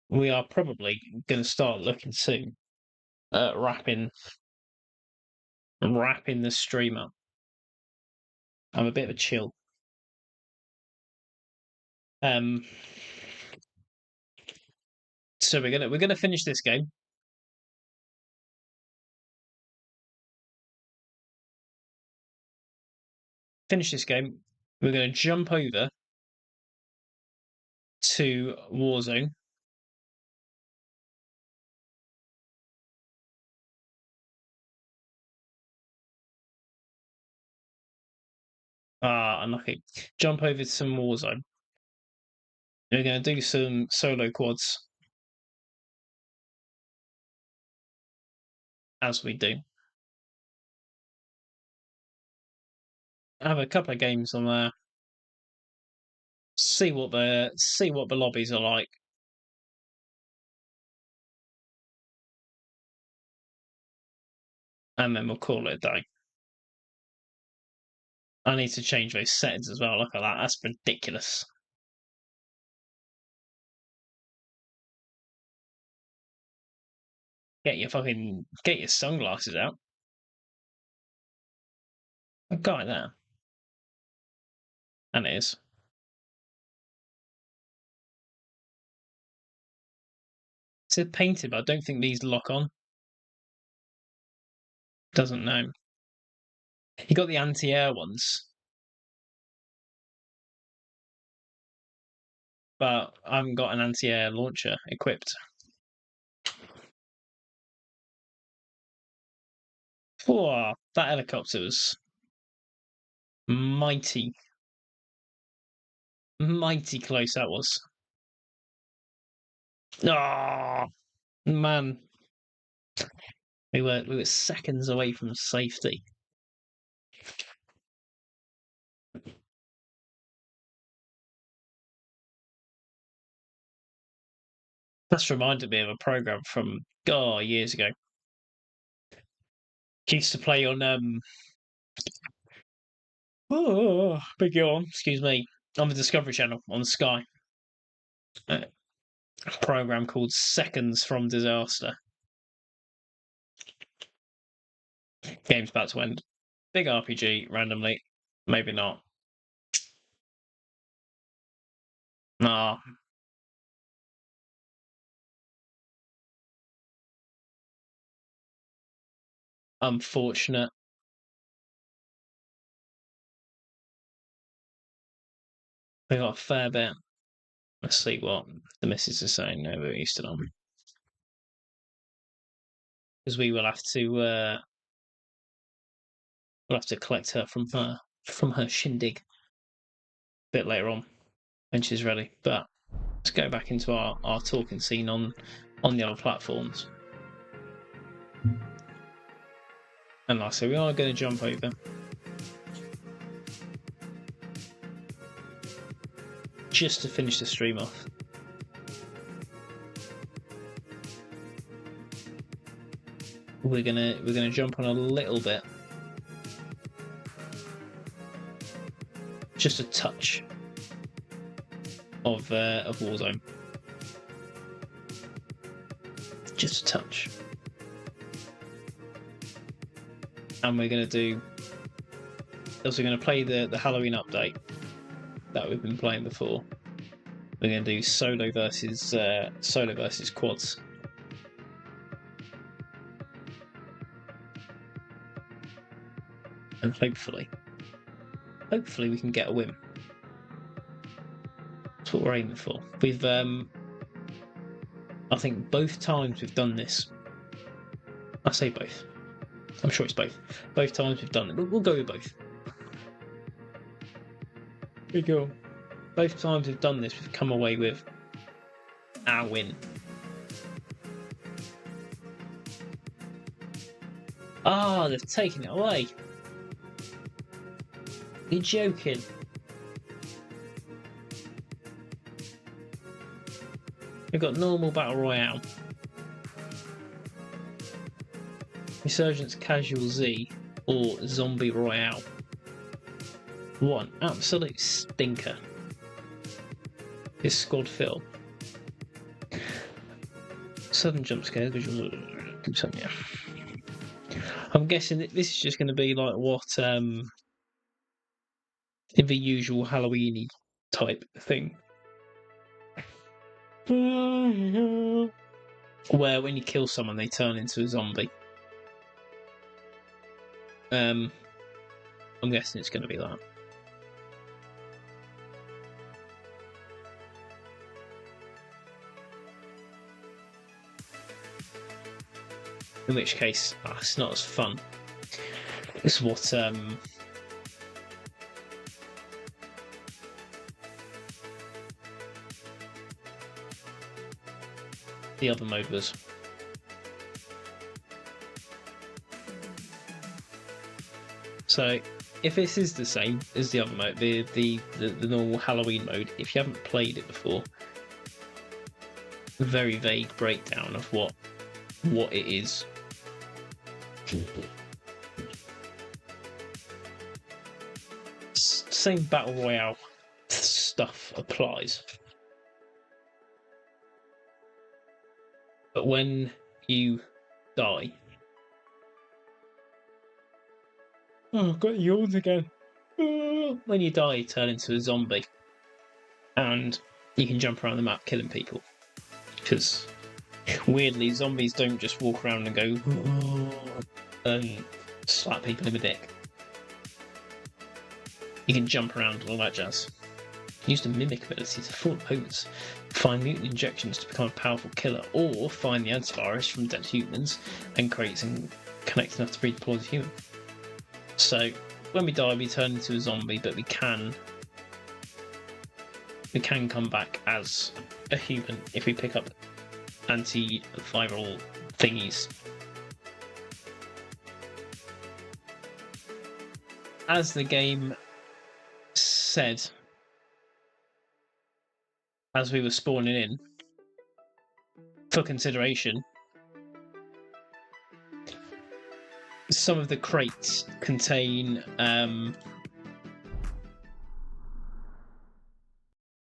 we are probably going to start looking soon at wrapping the stream up. I'm a bit of a chill. Um, so we're gonna finish this game. Finish this game. We're gonna jump over to Warzone. Ah, unlucky. Jump over to some Warzone. We're gonna do some solo quads as we do. Have a couple of games on there. See what the lobbies are like. And then we'll call it a day. I need to change those settings as well. Look at that. That's ridiculous. Get your sunglasses out. I got it there. And it is. It's painted, but I don't think these lock on. Doesn't know. You got the anti-air ones, but I haven't got an anti-air launcher equipped. Whoa, that helicopter was mighty, mighty close. That was. Oh man, we were seconds away from safety. That's reminded me of a program from years ago. Used to play on oh, beg your pardon, excuse me, on the Discovery Channel on Sky. A program called Seconds from Disaster. Game's about to end. Big RPG, randomly. Maybe not. Ah, unfortunate. We got a fair bit. Let's see what the missus is saying over Eastern on. Because we will have to we'll have to collect her from her shindig a bit later on when she's ready. But let's go back into our talking scene on the other platforms. And like I say, we are going to jump over. Just to finish the stream off. We're gonna jump on a little bit. Just a touch of Warzone. Just a touch. And we're gonna also gonna play the Halloween update that we've been playing before. We're gonna do solo versus quads. And hopefully we can get a win. That's what we're aiming for. We've I think both times we've done this. I say both. I'm sure it's both. Both times we've done it, but we'll go with both. Here we go. Both times we've done this, we've come away with our win. Ah, they've taken it away. You're joking. We've got normal battle royale, Resurgence Casual Z, or Zombie Royale. What an absolute stinker. This squad fill. Sudden jump scares, visual. Yeah. I'm guessing that this is just going to be like what in the usual Halloween-y type thing. Where when you kill someone they turn into a zombie. I'm guessing it's going to be that. In which case, it's not as fun. It's what the other mode was. So, if this is the same as the other mode, the normal Halloween mode, if you haven't played it before, a very vague breakdown of what it is. Same battle royale stuff applies. But when you die... Oh, I've got yawns again. When you die, you turn into a zombie. And you can jump around the map killing people. Because, weirdly, zombies don't just walk around and go... and slap people in the dick. You can jump around and all that jazz. Use the mimic ability to fool opponents, find mutant injections to become a powerful killer, or find the antivirus from dead humans and create and connect enough to redeploy the human. So when we die, we turn into a zombie, but we can come back as a human if we pick up antiviral thingies. As the game said, as we were spawning in, for consideration, some of the crates contain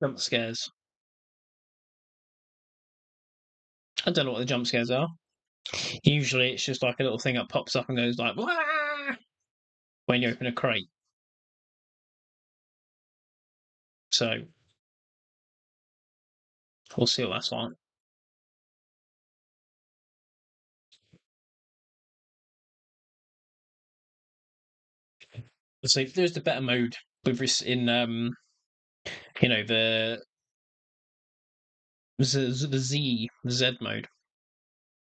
jump scares. I don't know what the jump scares are. Usually it's just like a little thing that pops up and goes like, "Wah!" when you open a crate. So we'll see what that's like. So there's the better mode with in the the Z mode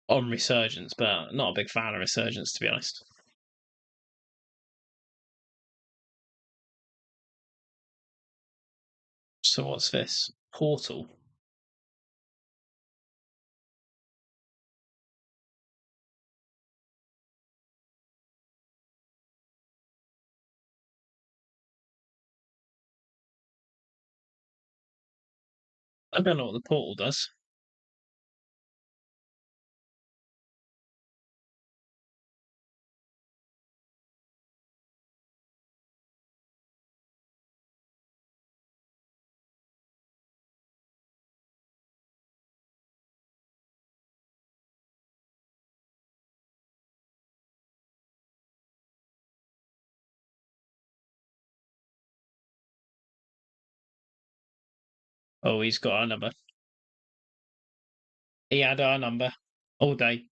on Resurgence, but not a big fan of Resurgence, to be honest. So what's this? Portal. I don't know what the portal does. Oh, he's got our number. He had our number all day.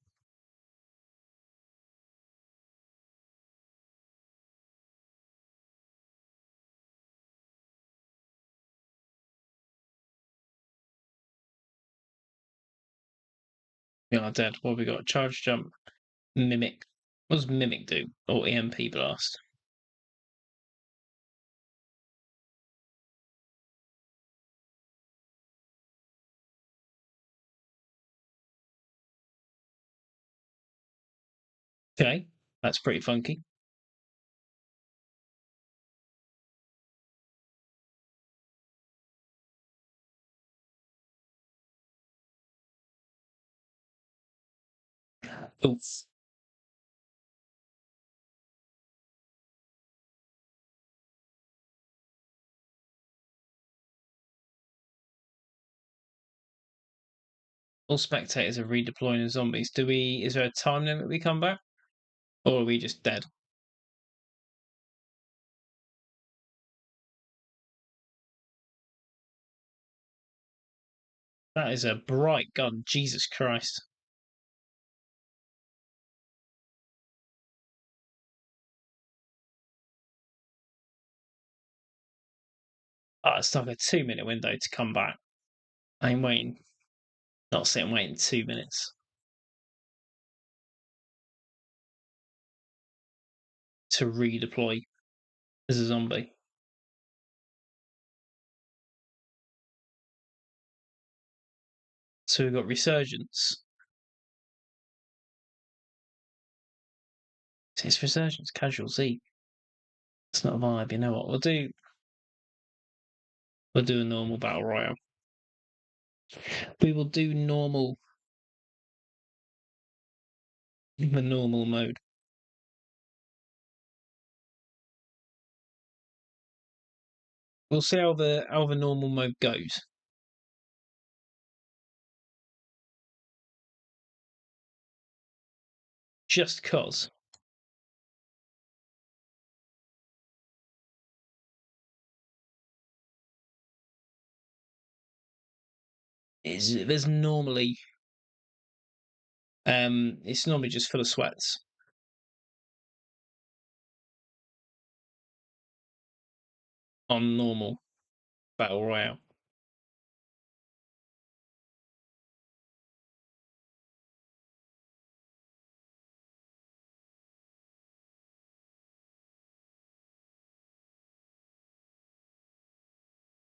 We are dead. What have we got? Charge jump, mimic. What does mimic do? Or EMP blast? Okay, that's pretty funky. Oof. All spectators are redeploying as zombies. Is there a time limit we come back? Or are we just dead? That is a bright gun, Jesus Christ. It's like a 2 minute window to come back. I'm waiting. Not sitting waiting 2 minutes to redeploy as a zombie. So we've got Resurgence. It's Resurgence, Casual Z. It's not a vibe, you know what? We'll do a normal battle royale. We will do the normal mode. We'll see how the normal mode goes. Just cause. There's normally it's normally just full of sweats on normal battle royale.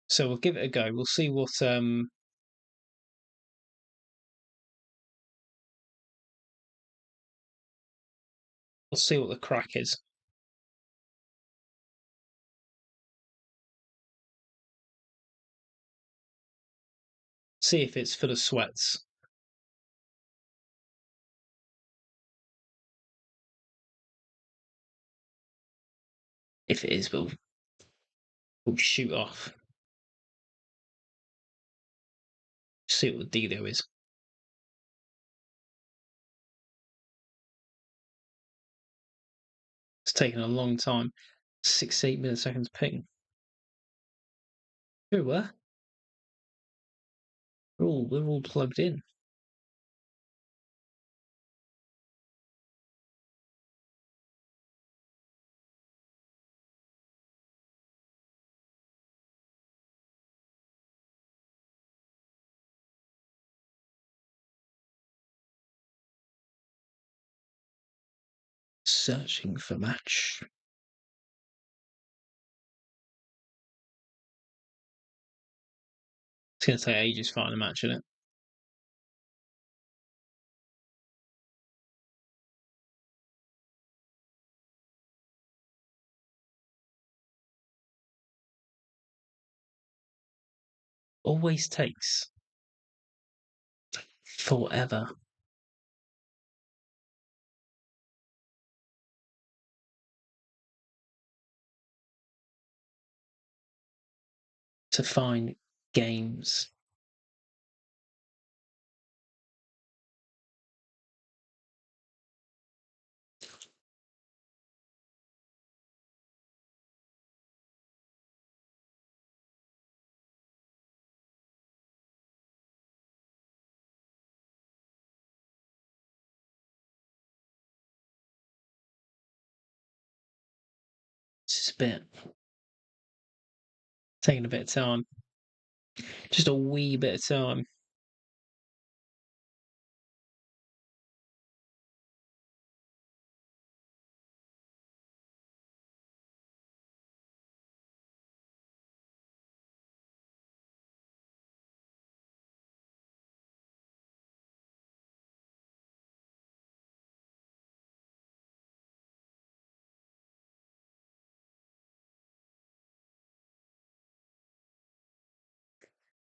So we'll give it a go. We'll see what the crack is. See if it's full of sweats. If it is, we'll shoot off. See what the dealio is. It's taken a long time. 6 to 8 milliseconds ping. Who were? We're all plugged in. Searching for match. It's going to take ages to find a match, isn't it? Always takes forever. To find games. It's just a bit taking a bit of time. Just a wee bit of time.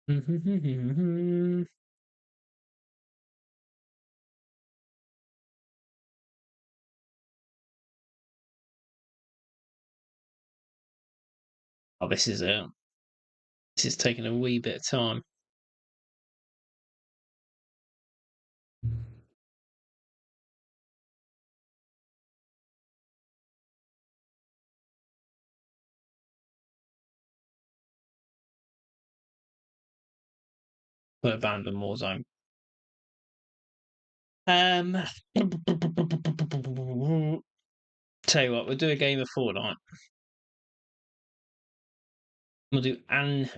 Oh, this is it. This is taking a wee bit of time. Put abandon Warzone. Tell you what, we'll do a game of Fortnite. We'll do an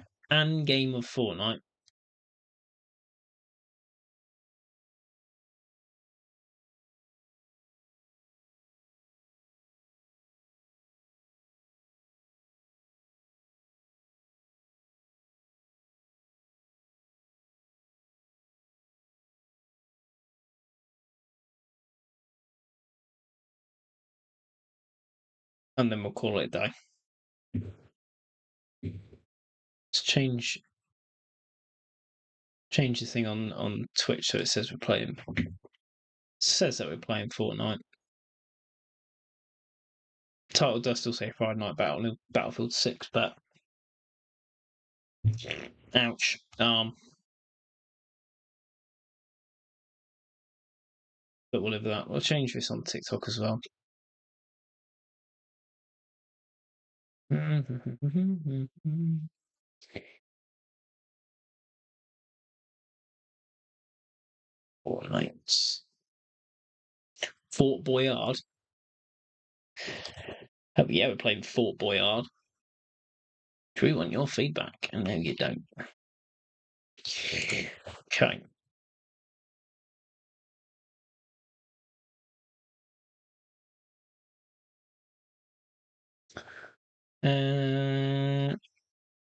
game of Fortnite. And then we'll call it a day. Let's change the thing on Twitch so it says we're playing. It says that we're playing Fortnite. Title does still say Friday Night Battlefield 6, but ouch. But we'll live with that. We'll change this on TikTok as well. Fortnite. Fort Boyard. Oh yeah, we're playing Fort Boyard. Do we want your feedback? And no, you don't. Okay.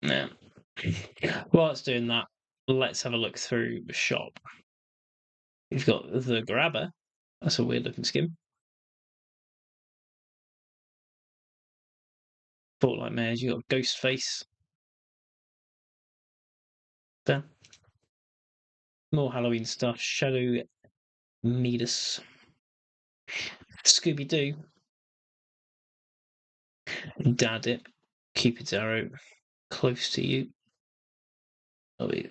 Now, while it's doing that, let's have a look through the shop. We've got the Grabber. That's a weird looking skin. Fortnite Mares, you got Ghostface. There. More Halloween stuff. Shadow Midas. Scooby Doo. Dad it. Cupid's arrow close to you. Oh, yeah.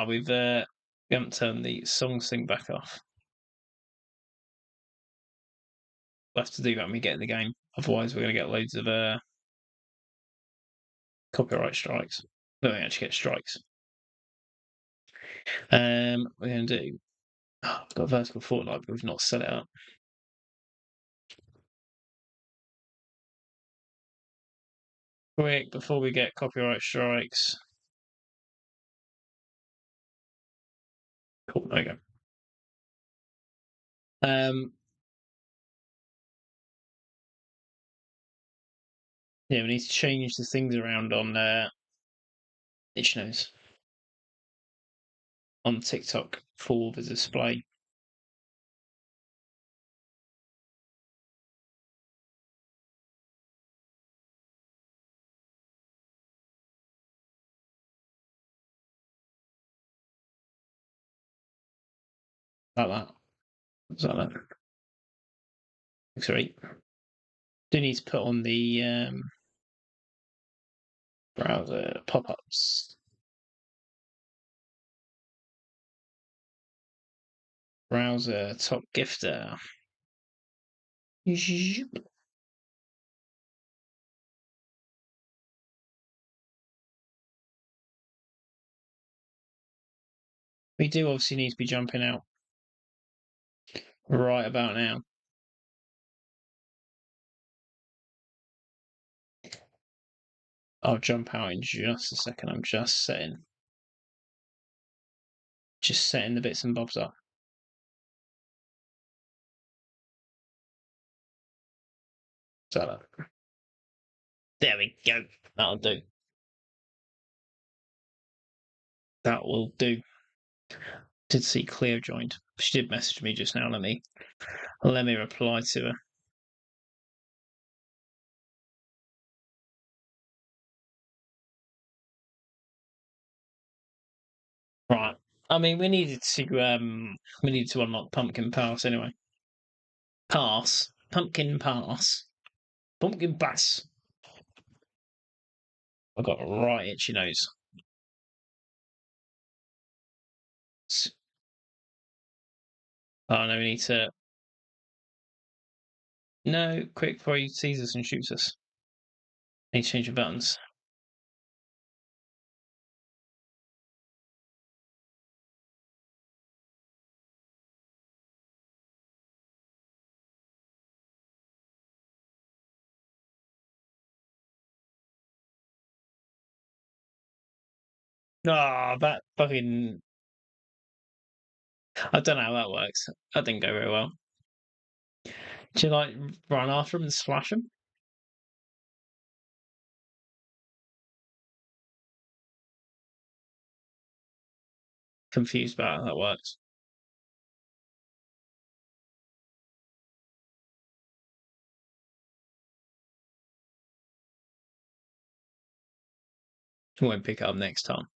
We haven't turned the song thing back off. We'll have to do that when we get in the game. Otherwise, we're going to get loads of copyright strikes. No, we actually get strikes. We're going to do. Oh, I've got vertical fortnight, but we've not set it up. Quick, before we get copyright strikes. Cool, there we go. Yeah, we need to change the things around on itch nose on TikTok for the display. Like that. What's that? Sorry. Do need to put on the browser pop-ups. Browser top gifter. We do obviously need to be jumping out right about now. I'll jump out in just a second. I'm just setting the bits and bobs up. So there we go. That'll do. That will do. Did see Cleo joined. She did message me just now. Let me reply to her. Right. I mean, we needed to unlock Pumpkin Pass anyway. Pumpkin Pass, Pumpkin Pass. I got right itchy nose. Oh no, we need to. No, quick before he sees us and shoots us. Need to change the buttons. Ah, that fucking. I don't know how that works. That didn't go very well. Do you like run after him and slash him? Confused about how that works. I won't pick it up next time.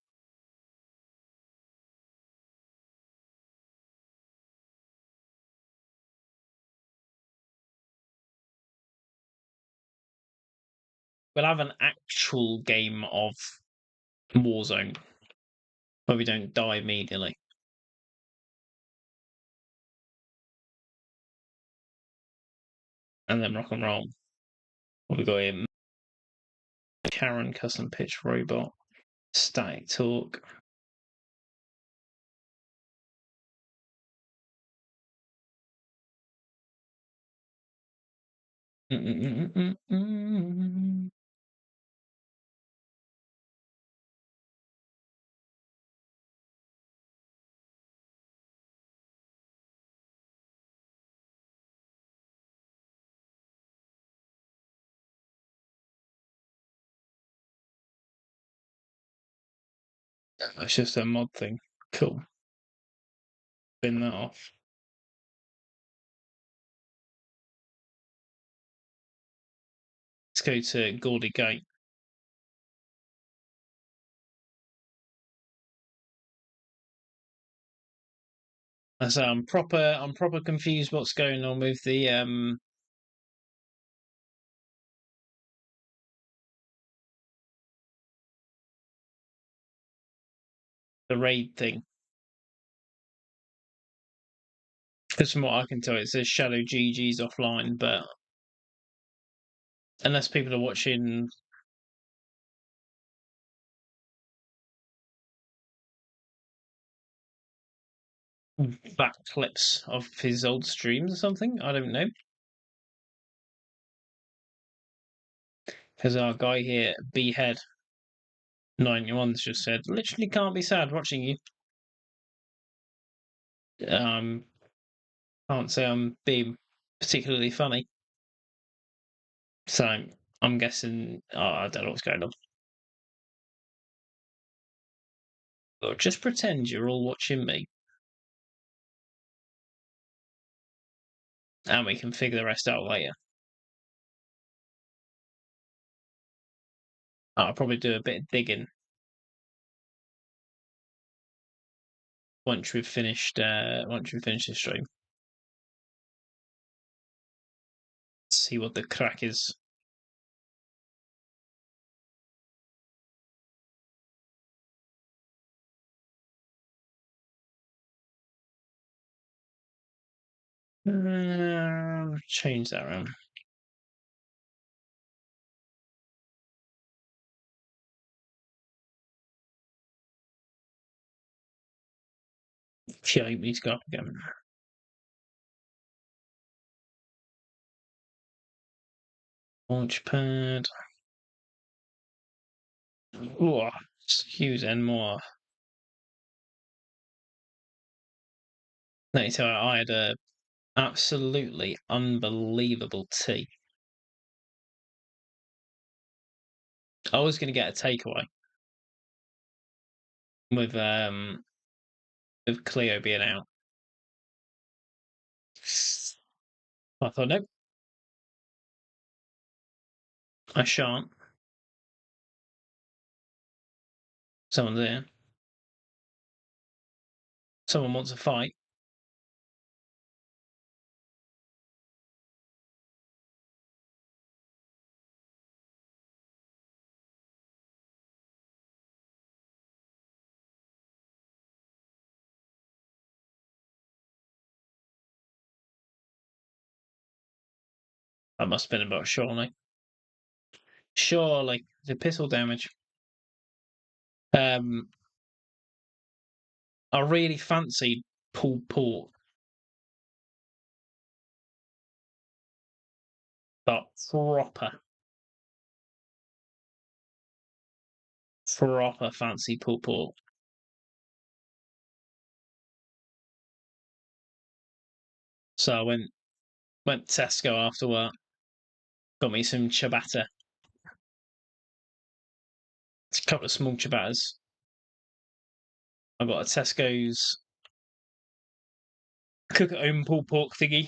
We'll have an actual game of Warzone where we don't die immediately. And then rock and roll. What we got here? Karen custom pitch robot. Static talk. It's just a mod thing. Cool. Bin that off. Let's go to Gaudy Gate. So I'm proper confused what's going on with the raid thing. Because from what I can tell, it says Shadow GG's offline, but unless people are watching back clips of his old streams or something, I don't know. Because our guy here, Behead 91's just said, literally can't be sad watching you. Um, can't say I'm being particularly funny. So I'm guessing, I don't know what's going on. But just pretend you're all watching me, and we can figure the rest out later. I'll probably do a bit of digging once we've finished the stream. See what the crack is. Change that around. Yeah, you need to go up again. Launchpad. Oh, excuse and more. Let me tell you, I had a absolutely unbelievable tea. I was going to get a takeaway with Cleo being out. I thought, nope, I shan't. Someone's there. Someone wants a fight. That must have been about surely. Surely the pistol damage. Um, I really fancied pulled pork, but proper fancy pulled pork. So I went to Tesco after work, got me some ciabatta, a couple of small ciabattas. I got a Tesco's cook at home pulled pork thingy.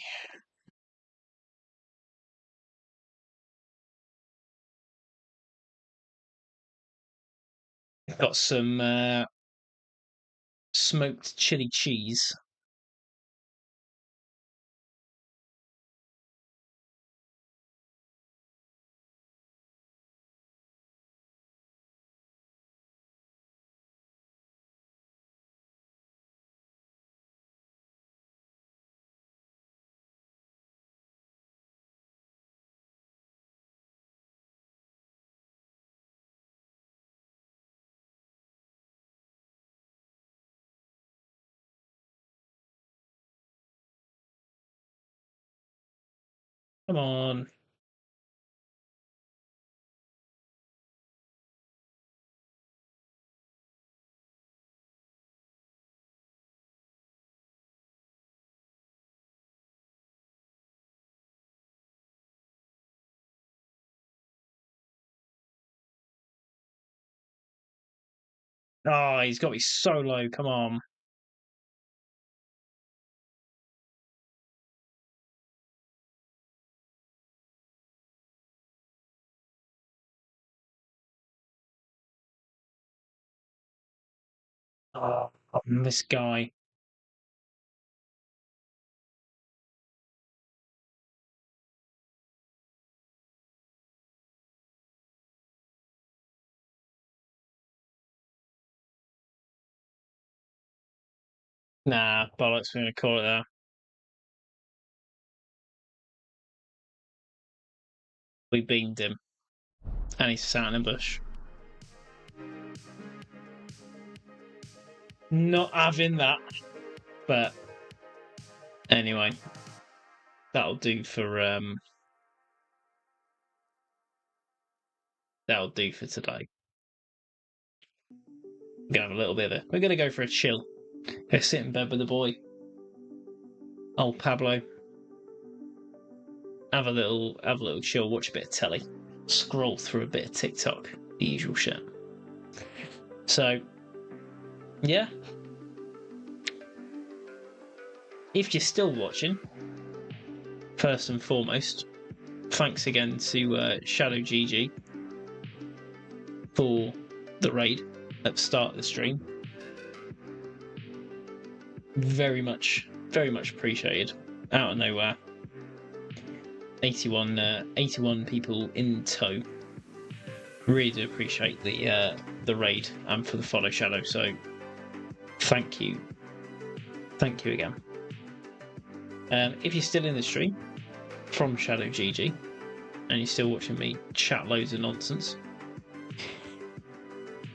Got some smoked chili cheese. Come on. Oh, he's got me so low. Come on. Oh, this guy. Nah, bollocks, we're going to call it that. We beamed him. And he's sat in a bush. Not having that. But anyway, that'll do for today. We're gonna have a little bit of it. We're gonna go for a chill. Go sit in bed with the boy. Old Pablo. Have a little chill, watch a bit of telly. Scroll through a bit of TikTok. The usual shit. So yeah. If you're still watching, first and foremost, thanks again to Shadow GG for the raid at the start of the stream. Very much appreciated. Out of nowhere. 81 people in tow. Really do appreciate the raid and for the follow, Shadow. So thank you again. If you're still in the stream from Shadow GG and you're still watching me chat loads of nonsense,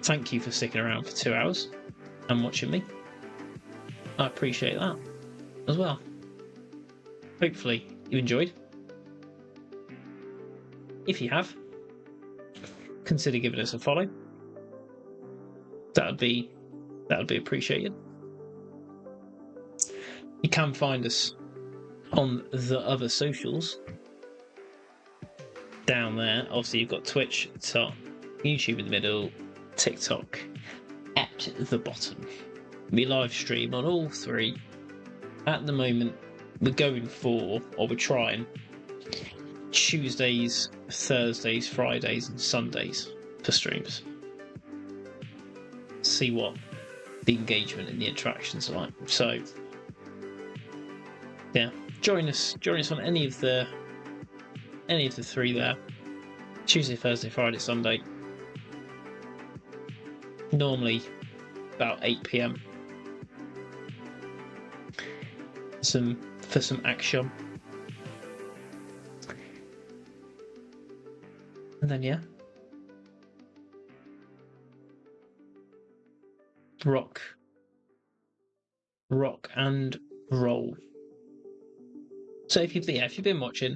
thank you for sticking around for 2 hours and watching me. I appreciate that as well. Hopefully you enjoyed. If you have, consider giving us a follow. That would be appreciated. You can find us on the other socials down there. Obviously, you've got Twitch at the top, YouTube in the middle, TikTok at the bottom. We live stream on all three. At the moment, we're going for, or we're trying, Tuesdays, Thursdays, Fridays, and Sundays for streams. See what the engagement and the interactions are like. So, yeah, join us on any of the three there. Tuesday, Thursday, Friday, Sunday. Normally about 8 PM. For some action. And then yeah. Rock and roll. So if you've been watching,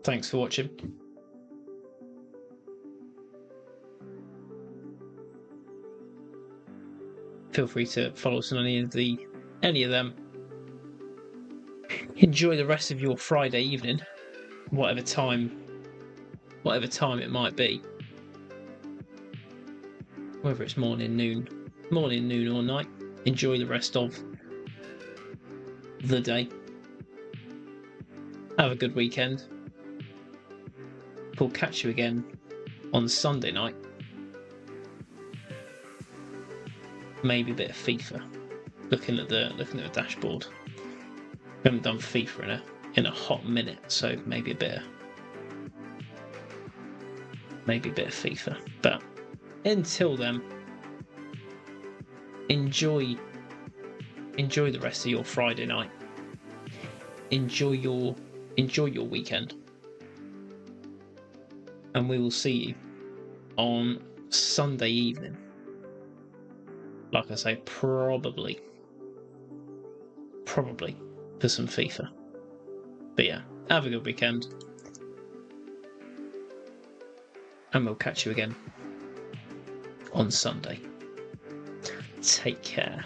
thanks for watching. Feel free to follow us on any of them. Enjoy the rest of your Friday evening, whatever time it might be. Whether it's morning, noon, or night. Enjoy the rest of the day. Have a good weekend. We'll catch you again on Sunday night. Maybe a bit of FIFA. Looking at the dashboard. We haven't done FIFA in a hot minute, so maybe a bit of FIFA. But until then, enjoy the rest of your Friday night. Enjoy your weekend. And we will see you on Sunday evening. Like I say, probably for some FIFA. But yeah, have a good weekend. And we'll catch you again on Sunday. Take care.